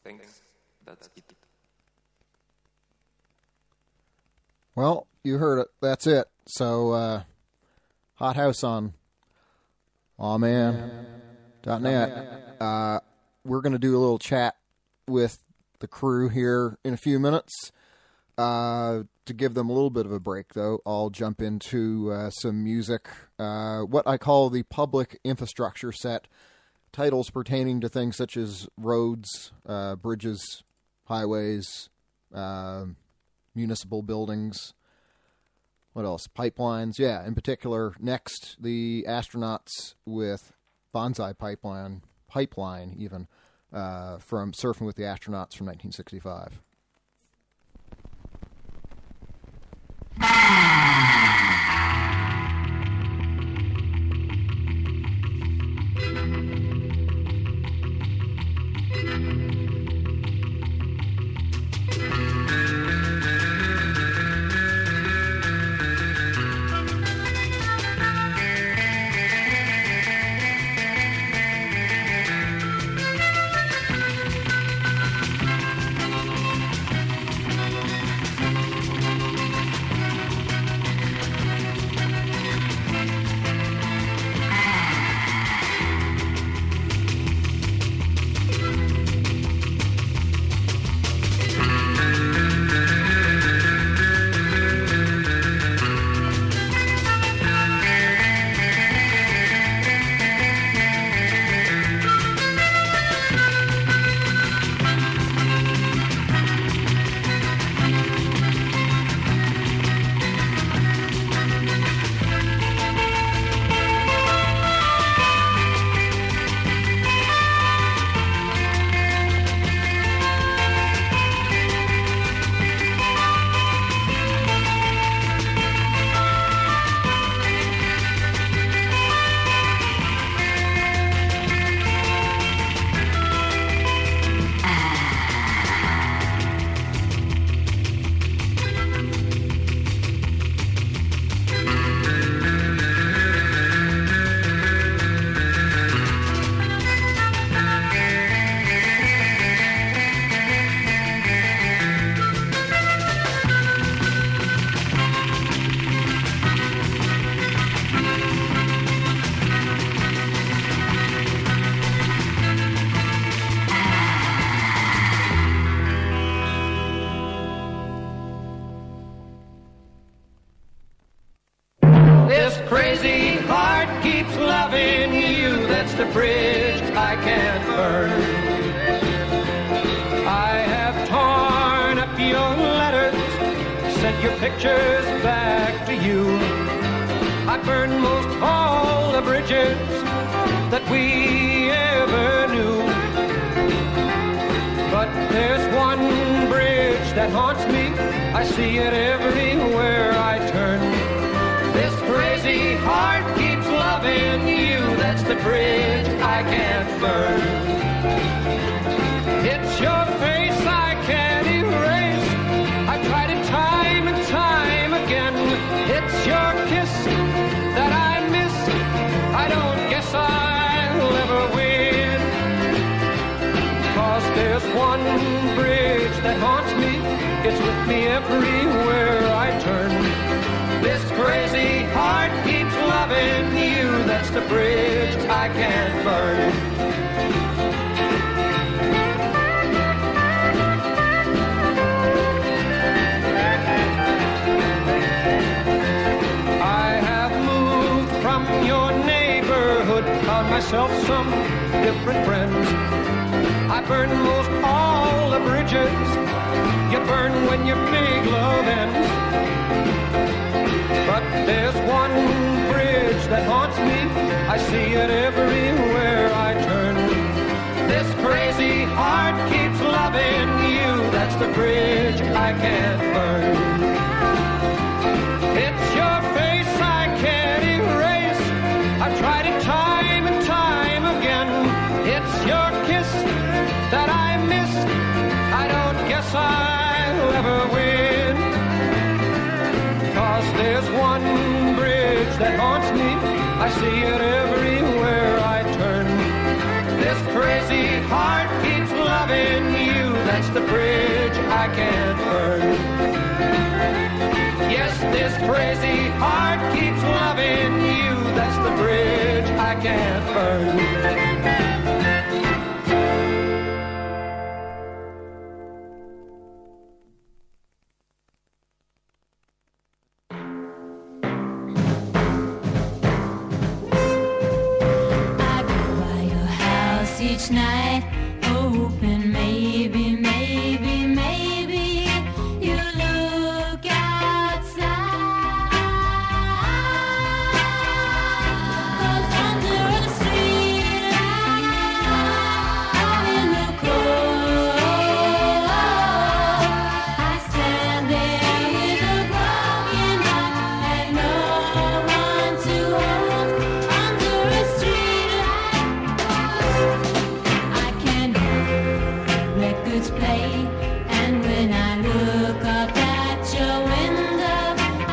Thanks. That's it. Well, you heard it. That's it. So, Hothouse on awman.net. We're going to do a little chat with the crew here in a few minutes. To give them a little bit of a break, though, I'll jump into some music. What I call the public infrastructure set. Titles pertaining to things such as roads, bridges, highways, municipal buildings. What else? Pipelines. Yeah, in particular, next, the astronauts with Bonsai Pipeline even, from Surfing with the Astronauts from 1965. sent your pictures back to you. I burned most all the bridges that we ever knew. But there's one bridge that haunts me. I see it everywhere I turn. This crazy heart keeps loving you. That's the bridge I can't burn. It's your face I can't erase. I tried it time and time again. It's your kiss that I miss. I don't guess I'll ever win. 'Cause there's one bridge that haunts me. It's with me everywhere I turn. This crazy heart keeps loving you. That's the bridge I can't burn. I have moved from your neighborhood, found myself some different friends. I burn most all the bridges you burn when your big love ends. But there's one bridge that haunts me. I see it everywhere I turn. This crazy heart keeps loving you. That's the bridge I can't burn. It's your face I can't erase. I've tried it time and time again. It's your kiss that I miss. I don't guess I'll ever win. 'Cause there's one bridge that haunts me. I see it everywhere I turn. This crazy heart keeps loving you. That's the bridge I can't burn. Yes, this crazy heart keeps loving you. That's the bridge I can't burn. Each night, hoping maybe, maybe, maybe you look outside. 'Cause under the streetlight, in the cold, I stand there with a broken heart and no one to hold. Under a streetlight, records play, and when I look up at your window,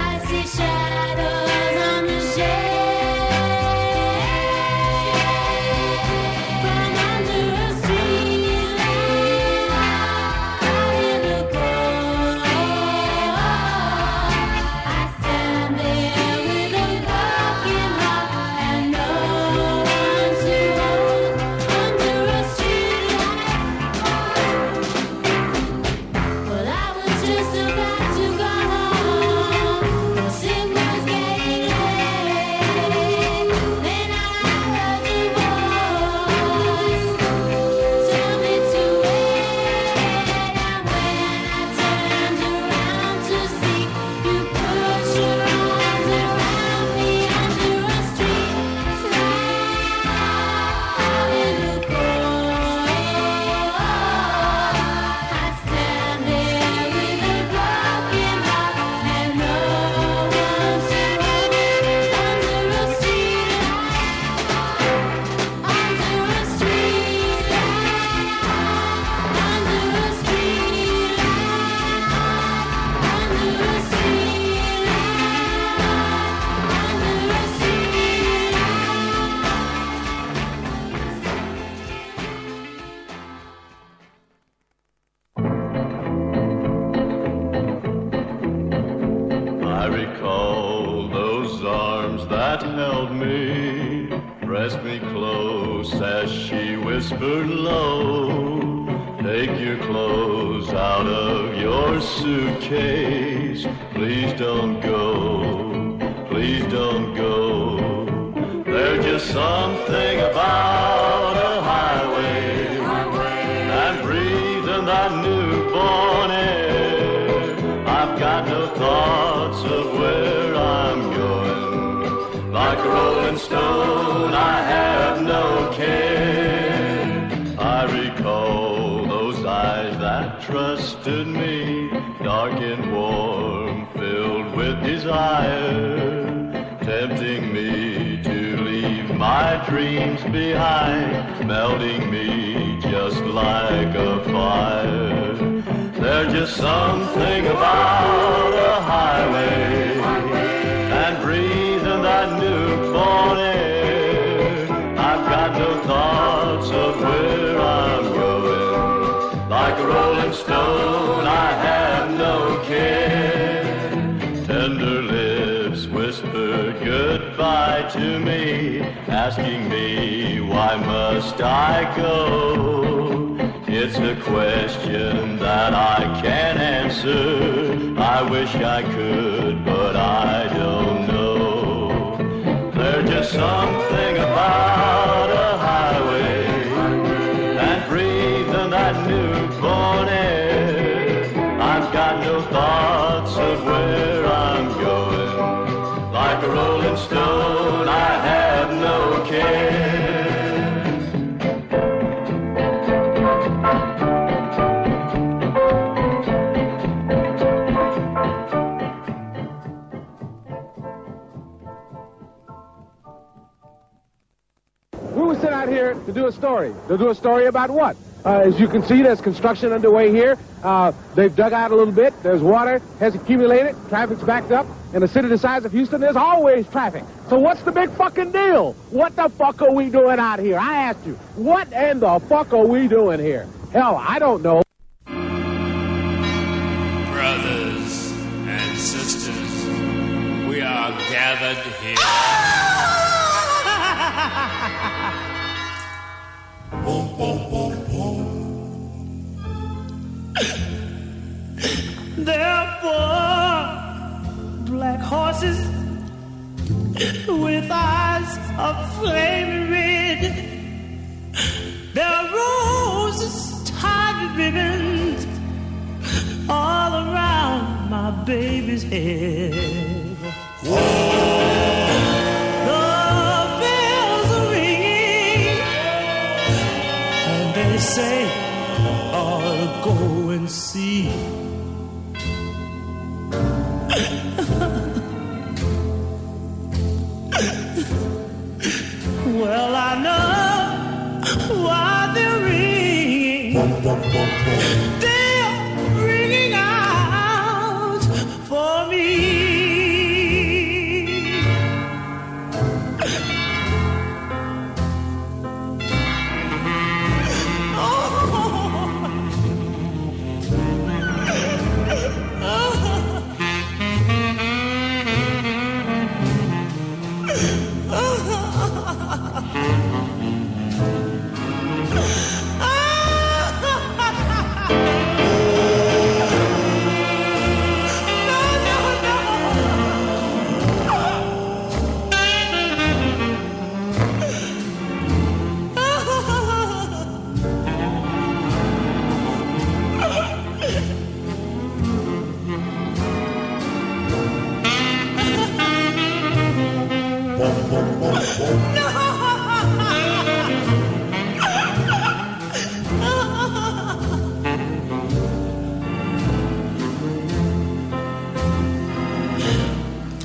I see shadows on the shade. From under a streetlight, out in the cold, I stand there with a broken heart and no one to hold. Under a streetlight. Well, I was just about to go home. The signals getting late. Then I heard your voice tell me to wait. And when I turned around to see you put your arms around me under a streetlight out in the cold, I stand there with a broken heart and no one to hold. Under a streetlight, under a streetlight, under a streetlight, under a I recall those arms that held me, pressed me close as she whispered low, take your clothes out of your suitcase, please don't go, please don't go. There's just something about a highway, and breathing that newborn air. I've got no no thoughts of where I'm going. Like a rolling stone, I have no care. I recall those eyes that trusted me, dark and warm, filled with desire, tempting me to leave my dreams behind, melting me just like a fire. There's just something about a highway and breathing that newborn air. I've got no thoughts of where I'm going. Like a rolling stone, I have no care. Tender lips whispered goodbye to me, asking me why must I go. It's a question that I can't answer. I wish I could, but I don't know. There's just something about a highway and breathing that newborn air. I've got no thoughts of where I'm going. Like a rolling stone, I have no care. We were sent out here to do a story. To do a story about what? As you can see, there's construction underway here. They've dug out a little bit. There's water has accumulated. Traffic's backed up. In a city the size of Houston, there's always traffic. So what's the big fucking deal? What the fuck are we doing out here? I asked you. What in the fuck are we doing here? Hell, I don't know. Brothers and sisters, we are gathered here. Therefore, black horses with eyes of flaming red. There are roses tied with ribbons all around my baby's head. The bells are ringing, and they say, I'll go and see. Well, I know why they're ringing. They're ringing out for me.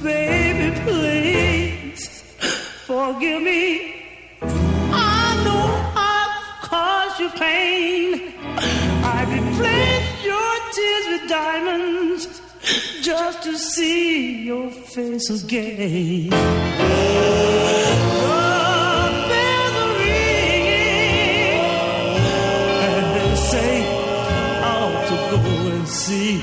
Baby, please forgive me. I know I've caused you pain. I replaced your tears with diamonds just to see your face again. The bells are ringing, and they say I'll to go and see.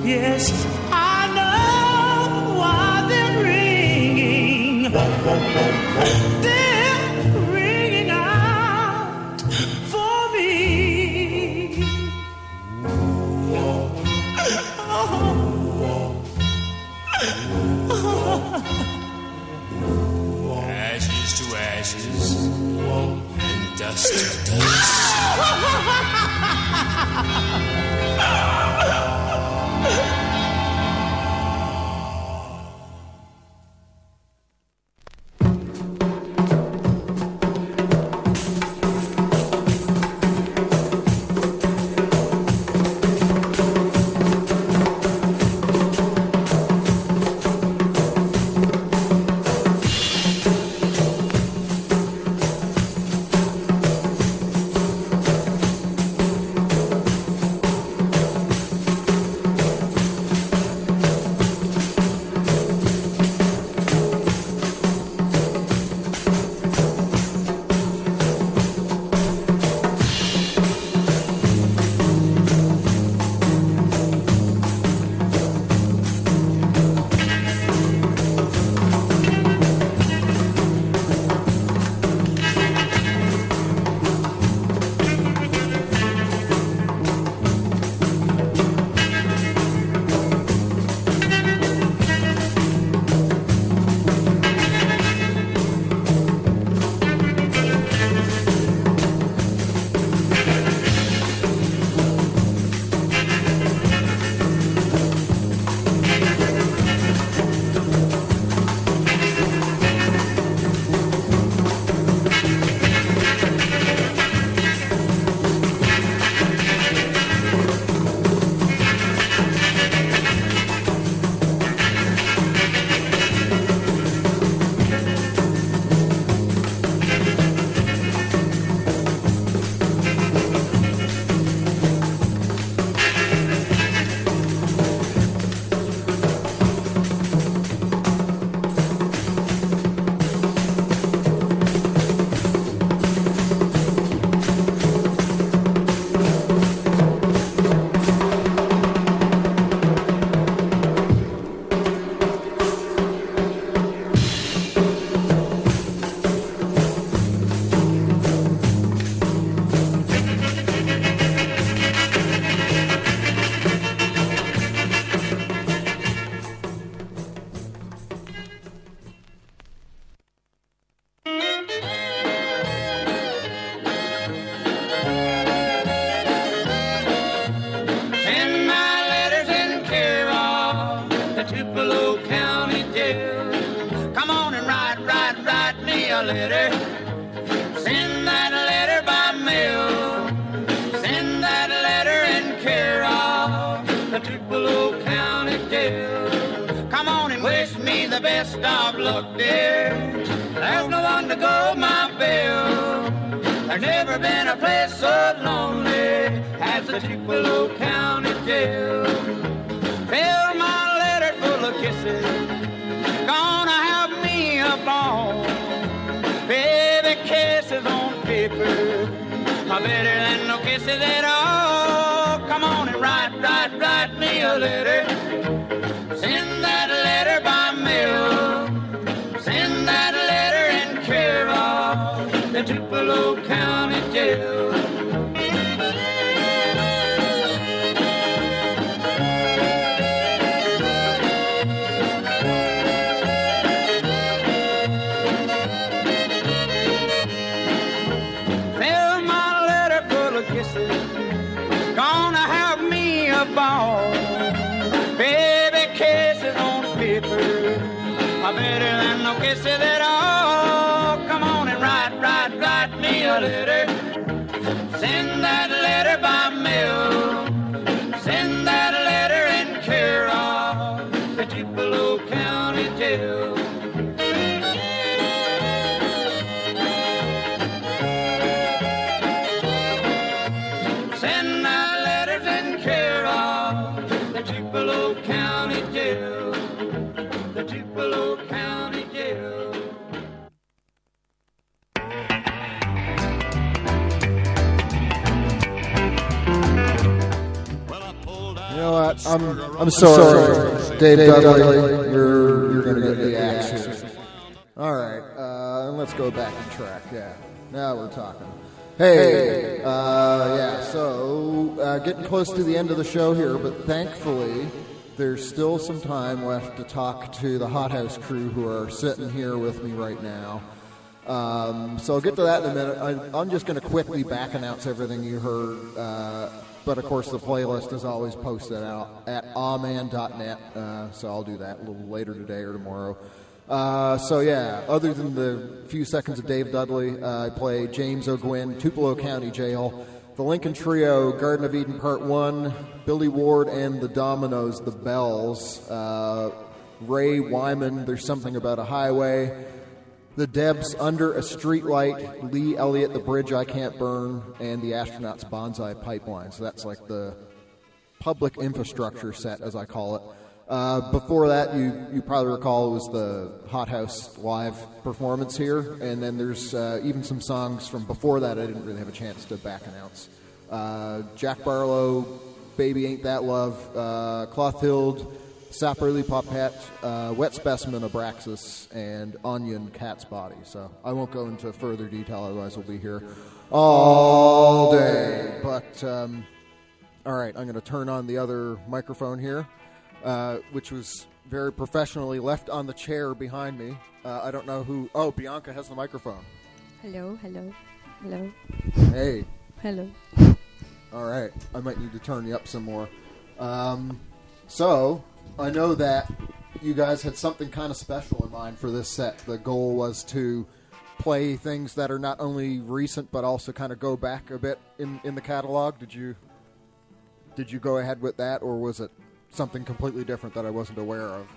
Yes, I know why they're ringing. They're ringing out for me. Ashes to ashes and just dust. a letter. Send that letter by mail. Send that letter in care of the Tupelo County Jail. Come on and wish me the best of luck, dear. There's no one to go my bill. There's never been a place so lonely as the Tupelo County Jail. Fill my letter full of kisses. Gonna have me a ball. Baby, kisses on paper are better than no kisses at all. Come on and write me a letter. Send that letter by mail. Send that letter in care of the Tupelo County Jail. Fill my letter full of kisses. Gonna have me a ball. Baby, kisses on paper are better than no kisses at all. Come on and write me a letter. Send that letter by mail. Send that letter in care of the Tupelo County Jail. Send that letters in care of the Tupelo County Jail. The Tupelo County Jail. You know what? I'm sorry, Dave Dudley. You're going to get the axe here. All right, let's go back on track. Yeah, now we're talking. Hey, yeah. So getting close to the end of the show here, but thankfully there's still some time left to talk to the Hothouse crew who are sitting here with me right now. So I'll get to that in a minute. I'm just going to quickly back announce everything you heard. But of course, the playlist is always posted out at awman.net. So I'll do that a little later today or tomorrow. So yeah, other than the few seconds of Dave Dudley, I play James O'Gwyn, Tupelo County Jail, the Lincoln Trio, Garden of Eden Part 1, Billy Ward and the Dominoes, the Bells, Ray Wyman, There's Something About a Highway, the Debs, Under a Streetlight, Lee Elliott, The Bridge I Can't Burn, and the Astronauts Bonsai Pipeline. So that's like the public infrastructure set, as I call it. Before that, you probably recall, it was the Hothouse live performance here, and then there's even some songs from before that I didn't really have a chance to back announce. Jack Barlow, Baby Ain't That Love, Clothhild, Saperly Popette, Wet Specimen, Abraxas, and Onion, Cat's Body. So I won't go into further detail, otherwise we'll be here all day. But, all right, I'm going to turn on the other microphone here. Which was very professionally left on the chair behind me. I don't know who... Oh, Bianca has the microphone. Hello, hello, hello. Hey. Hello. All right. I might need to turn you up some more. So, I know that you guys had something kind of special in mind for this set. The goal was to play things that are not only recent, but also kind of go back a bit in the catalog. Did you go ahead with that, or was it something completely different that I wasn't aware of?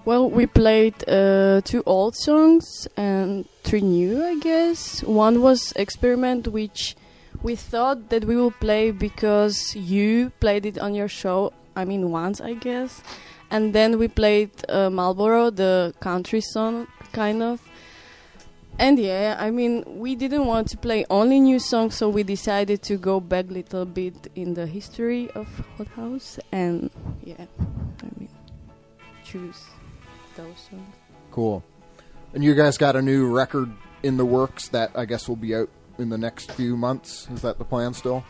Well, we played 2 old songs and 3 new, I guess. One was Experiment, which we thought that we will play because you played it on your show, once, I guess. And then we played Marlboro, the country song, kind of. And yeah, we didn't want to play only new songs, so we decided to go back a little bit in the history of Hothouse, and yeah, choose those songs. Cool. And you guys got a new record in the works that I guess will be out in the next few months. Is that the plan still?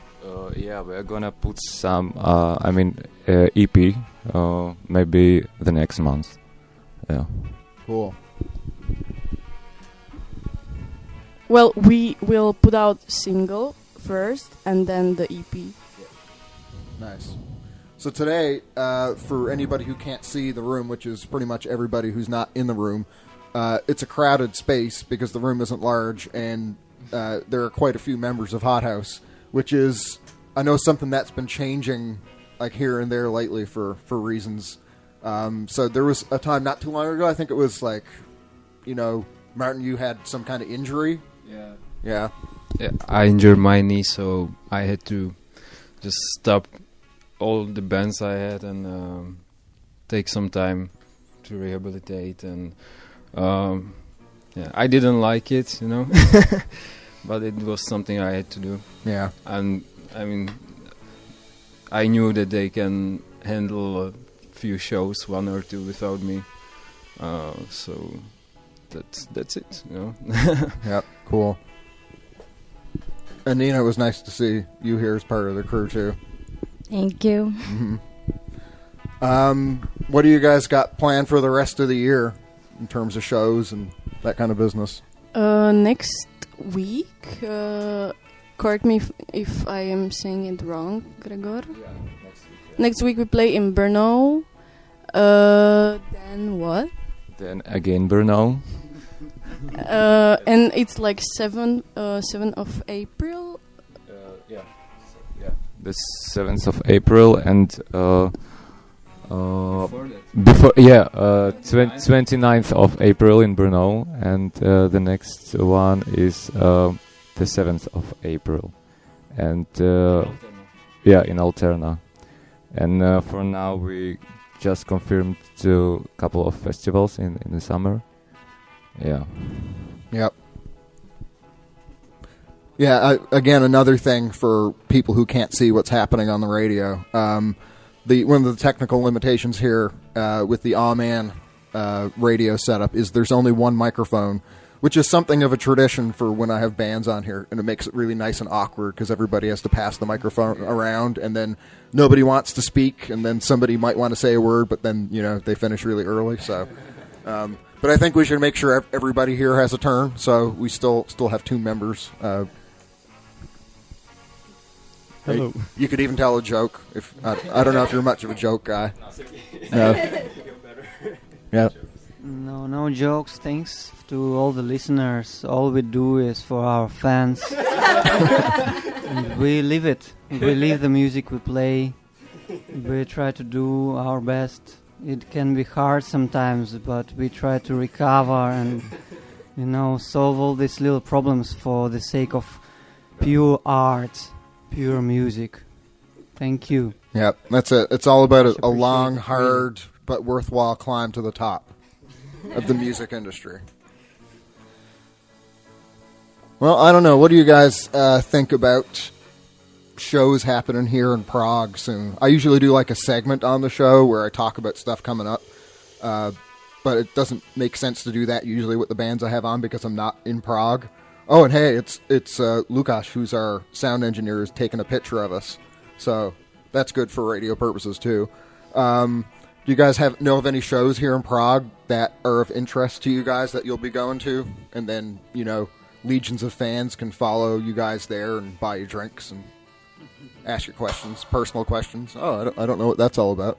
Yeah, we're gonna put some, EP, maybe the next month. Yeah. Cool. Well, we will put out single first, and then the EP. Nice. So today, for anybody who can't see the room, which is pretty much everybody who's not in the room, it's a crowded space because the room isn't large, and there are quite a few members of Hothouse, which is, I know, something that's been changing like here and there lately for reasons. So there was a time not too long ago, I think it was like, Martin, you had some kind of injury. Yeah. I injured my knee, so I had to just stop all the bands I had and take some time to rehabilitate. And I didn't like it, but it was something I had to do. Yeah. And I knew that they can handle a few shows, 1 or 2, without me. So that's it, Yep, cool. And Nina, it was nice to see you here as part of the crew too. Thank you. Mm-hmm. What do you guys got planned for the rest of the year in terms of shows and that kind of business? Next week, correct me if I am saying it wrong, Gregor. Yeah, next week. Next week we play in Brno. Then what? Then again Brno. And it's like 7 of April. Yeah. The 7th of April, and before 29th of April in Brno, and the next one is the 7th of April, and in Alterna. And for now we just confirmed a couple of festivals in the summer. Yeah. Yep. Yeah, again, another thing for people who can't see what's happening on the radio. One of the technical limitations here with the Aw-Man radio setup is there's only one microphone, which is something of a tradition for when I have bands on here, and it makes it really nice and awkward because everybody has to pass the microphone around, and then nobody wants to speak, and then somebody might want to say a word, but then, they finish really early, so... But I think we should make sure everybody here has a turn, so we still have 2 members. Hello. You could even tell a joke. If I don't know if you're much of a joke guy. Yeah. No jokes. Thanks to all the listeners. All we do is for our fans. And we live it. We live the music we play. We try to do our best. It can be hard sometimes, but we try to recover and, solve all these little problems for the sake of pure art, pure music. Thank you. Yeah, that's it. It's all about a long, hard, but worthwhile climb to the top of the music industry. Well, I don't know. What do you guys think about shows happening here in Prague soon? I usually do like a segment on the show where I talk about stuff coming up, but it doesn't make sense to do that usually with the bands I have on because I'm not in Prague. Oh, and hey, it's Lukasz, who's our sound engineer, is taking a picture of us, so that's good for radio purposes too. Do you guys know of any shows here in Prague that are of interest to you guys that you'll be going to? And then, legions of fans can follow you guys there and buy you drinks and ask your questions, personal questions. Oh, I don't know what that's all about.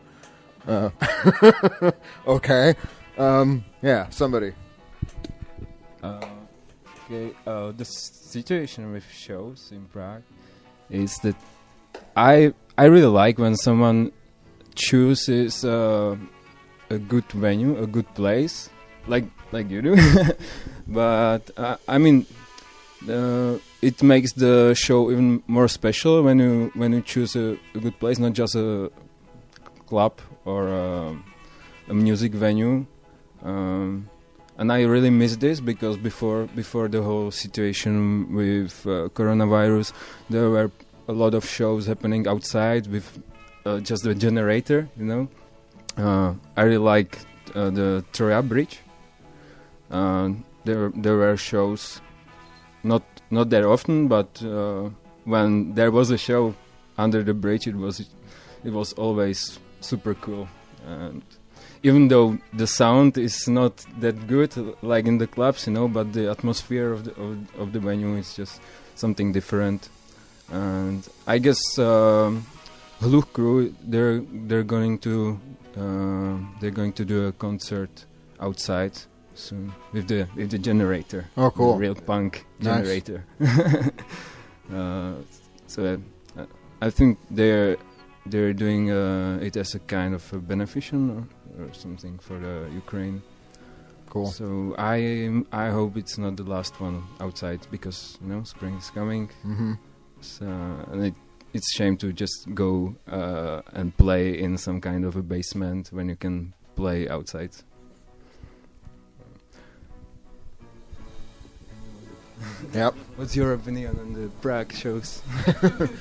Okay. Yeah, somebody. Okay, the situation with shows in Prague is that I really like when someone chooses a good venue, a good place, like you do. But it makes the show even more special when you choose a good place, not just a club or a music venue. And I really miss this because before the whole situation with coronavirus, there were a lot of shows happening outside with just the generator, I really like the Trout Bridge. There were shows, not that often, but when there was a show under the bridge, it was always super cool. And even though the sound is not that good, like in the clubs, but the atmosphere of the venue is just something different. And I guess Hluch Crew, they're going to do a concert outside soon with the generator. Oh, cool! The real punk generator. So I think they're doing it as a kind of a beneficial or something for the Ukraine. Cool. So I hope it's not the last one outside because spring is coming. Mm-hmm. So, and it's a shame to just go and play in some kind of a basement when you can play outside. Yep. What's your opinion on the Prague shows?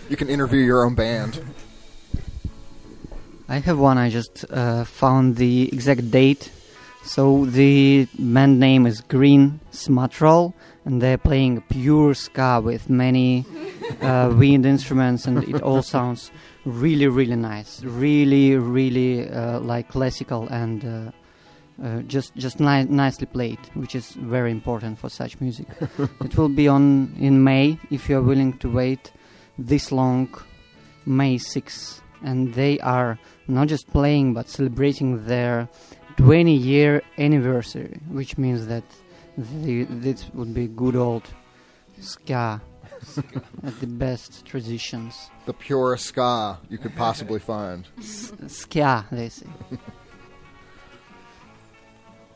You can interview your own band. I have one. I just found the exact date. So the band name is Green Smatral, and they're playing pure ska with many wind instruments, and it all sounds really, really nice. Really, really like classical and just nicely played, which is very important for such music. It will be on in May, if you are willing to wait this long, May 6th. And they are not just playing, but celebrating their 20-year anniversary, which means that this would be good old ska at the best traditions. The purest ska you could possibly find. Ska, they say.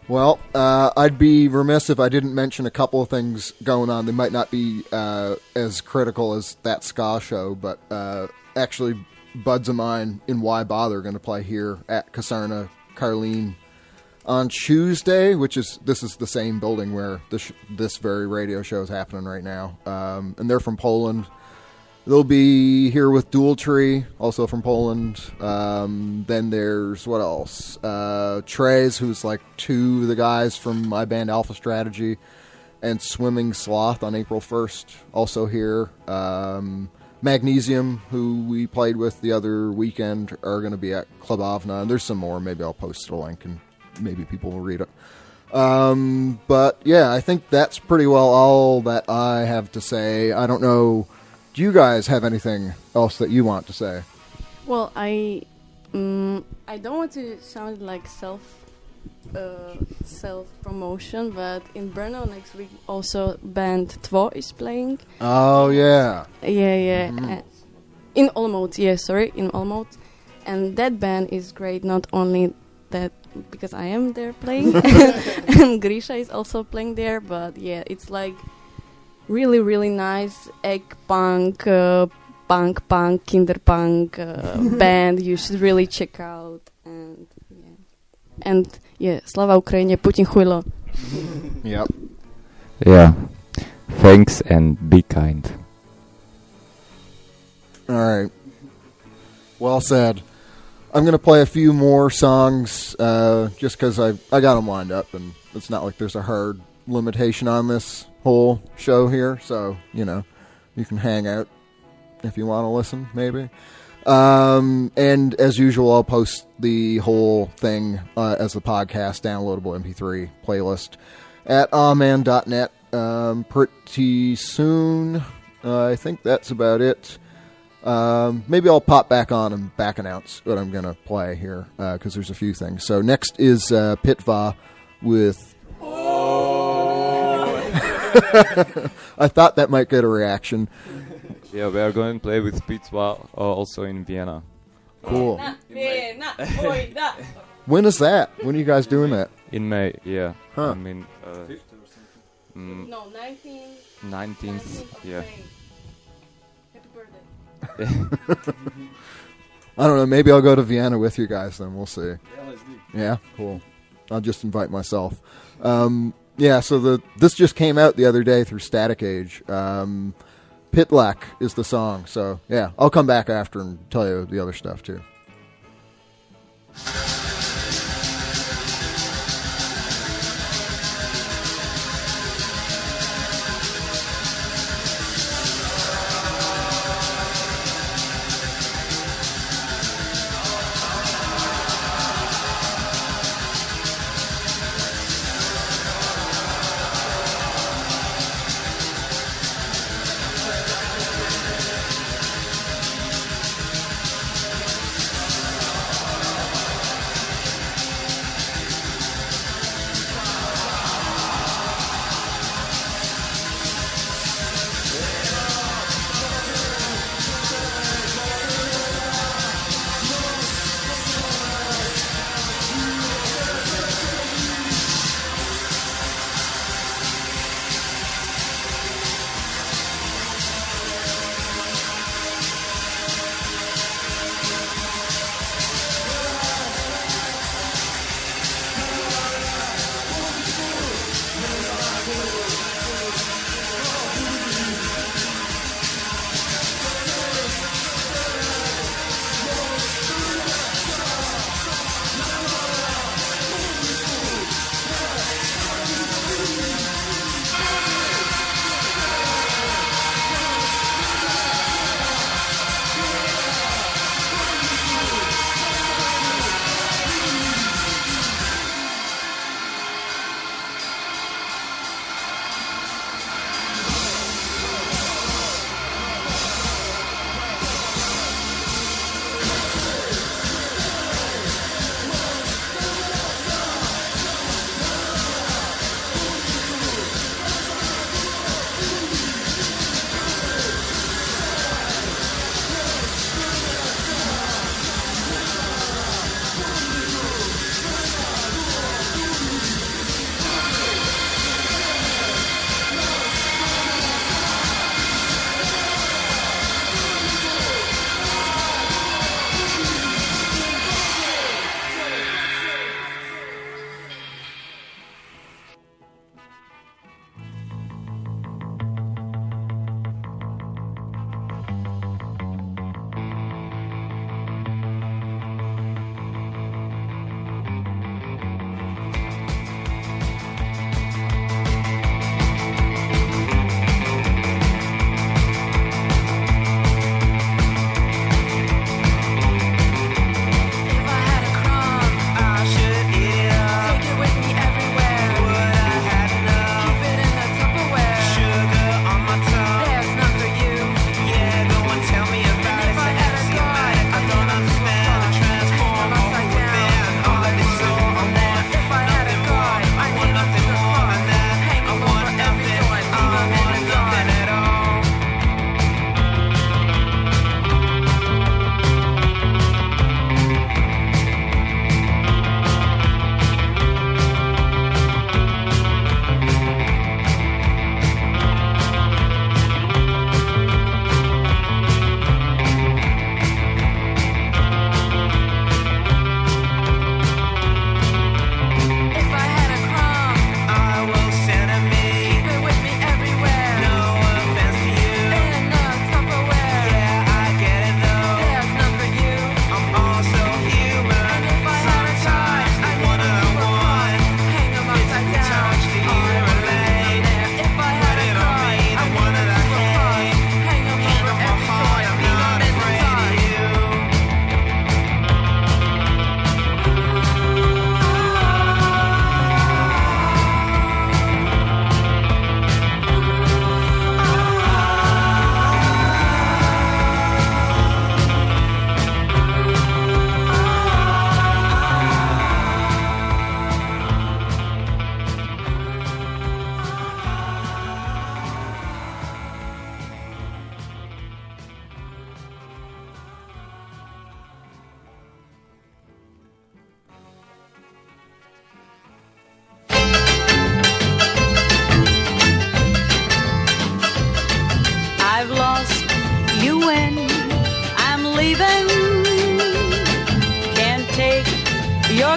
Well, I'd be remiss if I didn't mention a couple of things going on. They might not be as critical as that ska show, but actually buds of mine in Why Bother are going to play here at Kasarna Karlin on Tuesday, this is the same building where this very radio show is happening right now. And they're from Poland. They'll be here with Dual Tree, also from Poland. Then there's, what else? Trez, who's like two of the guys from my band Alpha Strategy, and Swimming Sloth on April 1st, also here. Magnesium, who we played with the other weekend, are going to be at Club Avna. And there's some more. Maybe I'll post a link and maybe people will read it. But yeah, I think that's pretty well all that I have to say. I don't know. Do you guys have anything else that you want to say? Well, I don't want to sound like self promotion, but in Brno next week also band Drouot is playing. Oh yeah. Yeah. In Olomouc, in Olomouc, and that band is great. Not only that because I am there playing, and Grisha is also playing there, but yeah, it's like really, really nice egg punk, punk, kinder punk band. You should really check out. And slava Ukraine, Putin chuilo. Yep. Yeah. Thanks and be kind. All right. Well said. I'm going to play a few more songs just because I got them lined up, and it's not like there's a hard limitation on this whole show here, so, you can hang out if you want to listen, maybe. And as usual, I'll post the whole thing as a podcast, downloadable MP3 playlist at awman.net pretty soon. I think that's about it. Maybe I'll pop back on and back announce what I'm going to play here because there's a few things. So next is Pitva with... I thought that might get a reaction. Yeah, we are going to play with Pitva also in Vienna. Cool. When is that? When are you guys doing that? In May, yeah. Huh. I mean, 5th or something? No, 19th, yeah. Happy birthday. I don't know. Maybe I'll go to Vienna with you guys then. We'll see. Yeah, let's do. Yeah, cool. I'll just invite myself. Yeah, so this just came out the other day through Static Age. Pitlak is the song. So, yeah, I'll come back after and tell you the other stuff, too.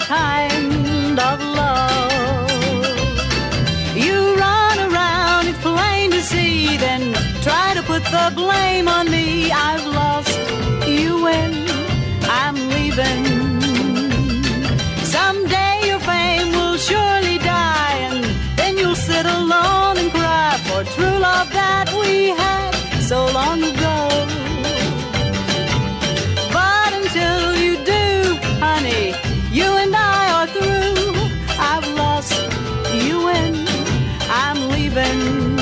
kind of love. You run around, it's plain to see, then try to put the blame on me. I've lost you when I'm leaving. Someday your fame will surely die, and then you'll sit alone and cry for true love that we had so long ago. But until you do, honey, you and I are through. I've lost you when I'm leaving.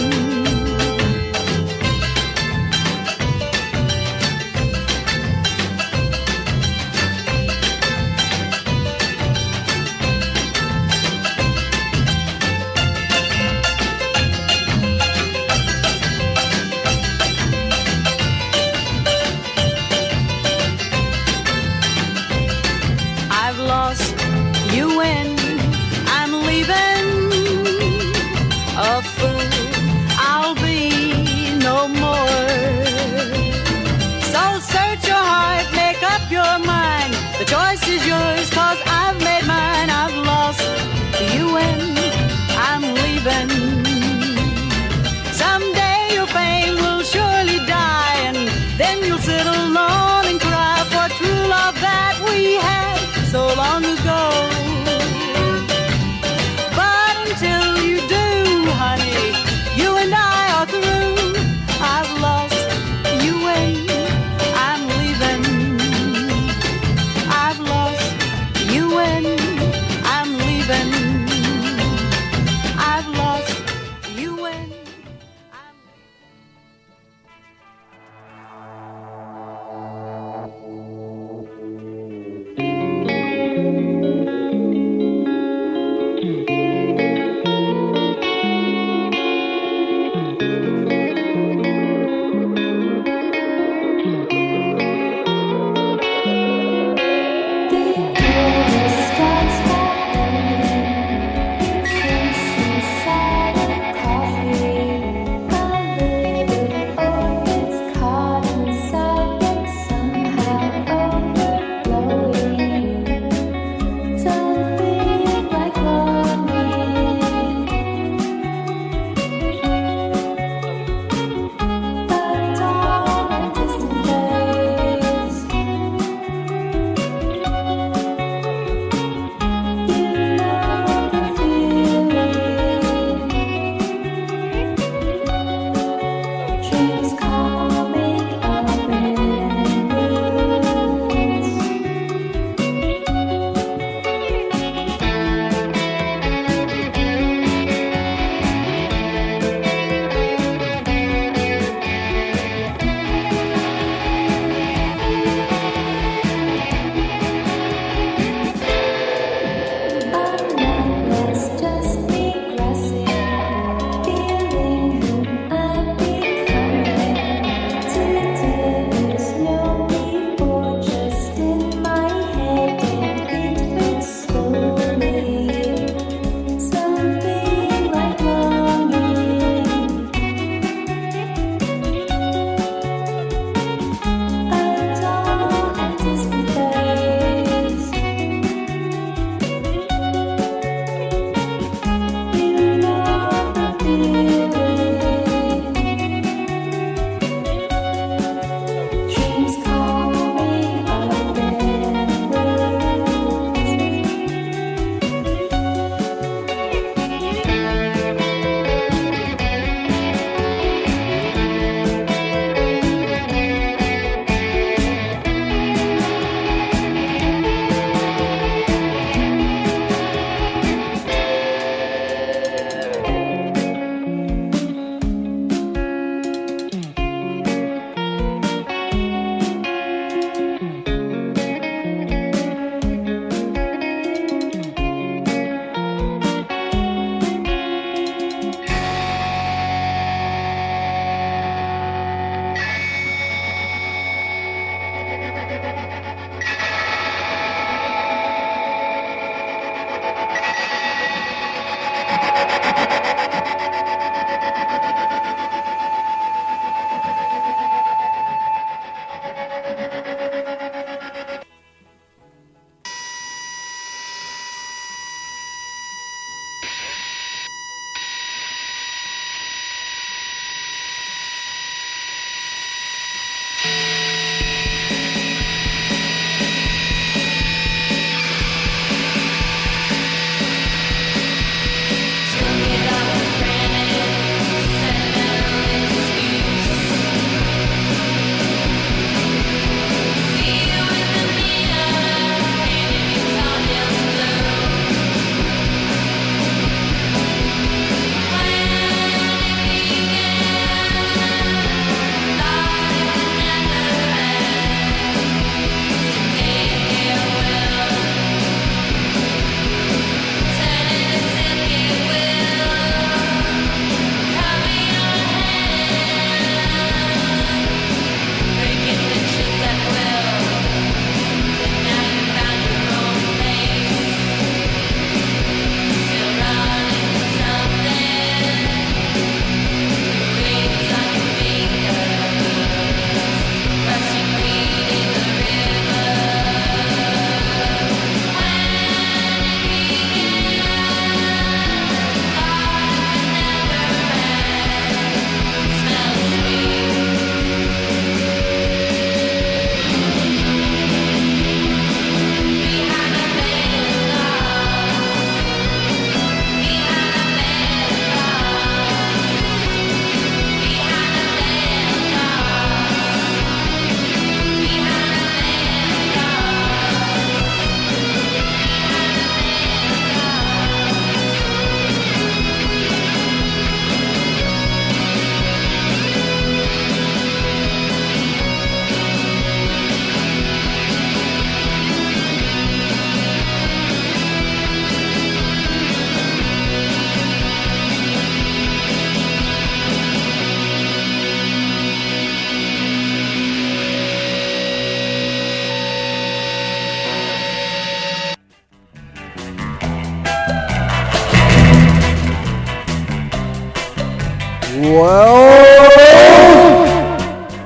Well,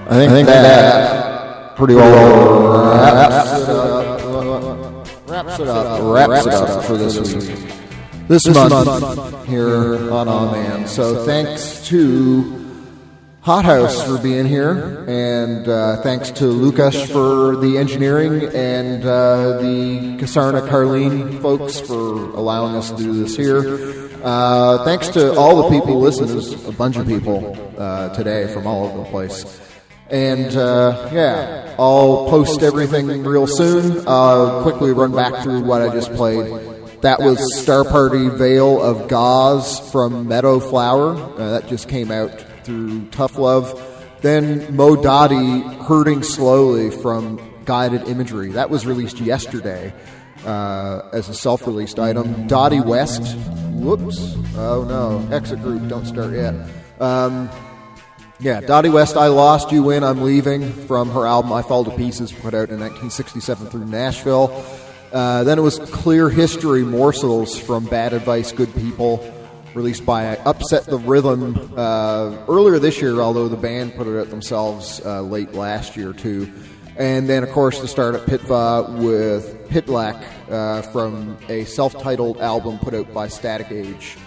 I think that pretty well wraps it up for this week. This month here on Man. So thanks to Hothouse for being here, and thanks to Lukas for the engineering, and the Kasarna Carlene folks for allowing us to do this here. Thanks to all the people listening. There's a bunch of people today from all over the place. And yeah, I'll post everything real soon. I'll quickly run back through what I just played. That was Star Party Veil of Gauze from Meadow Flower. That just came out through Tough Love. Then Mo Dottie, Hurting Slowly from Guided Imagery. That was released yesterday as a self-released item. Dottie West, whoops, oh no, Exit Group, don't start yet. Yeah, Dottie West, I Lost, You Win, I'm Leaving, from her album I Fall to Pieces, put out in 1967 through Nashville. Then it was Clear History Morsels from Bad Advice, Good People, released by Upset the Rhythm earlier this year, although the band put it out themselves late last year too. And then, of course, the start at Pitva with Pitlack from a self-titled album put out by Static Age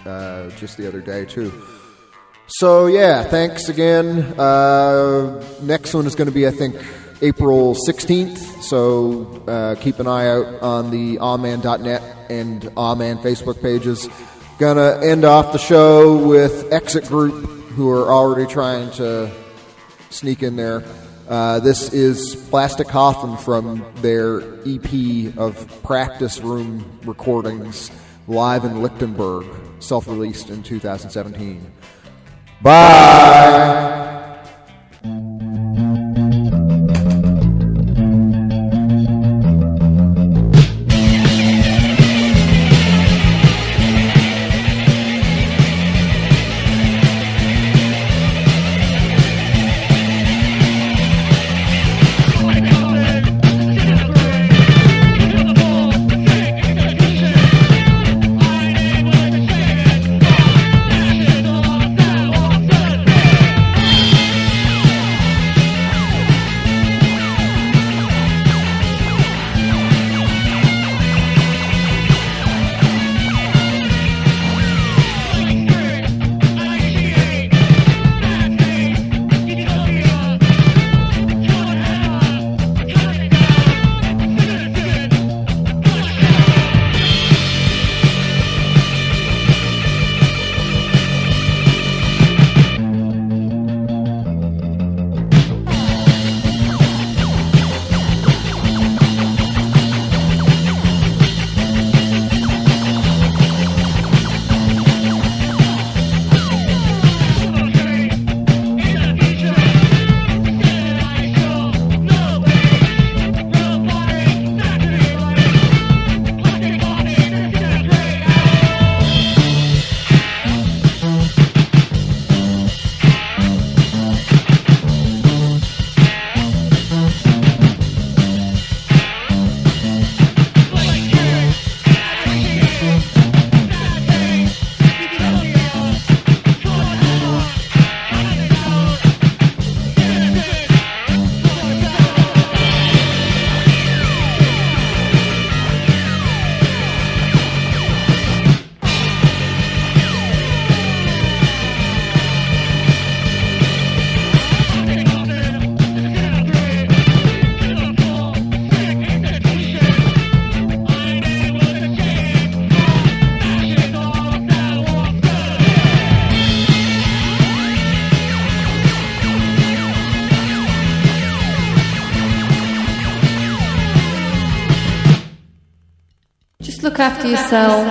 just the other day too. So yeah, thanks again. Next one is going to be, I think, April 16th, so keep an eye out on the awman.net and Awman Facebook pages. Gonna end off the show with Exit Group, who are already trying to sneak in there. This is Plastic Coffin from their EP of practice room recordings live in Lichtenberg, self-released in 2017. Bye! Look after yourself,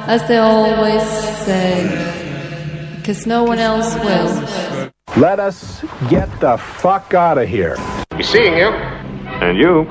as they always say, because no one else will. Let us get the fuck out of here. Be seeing you. And you.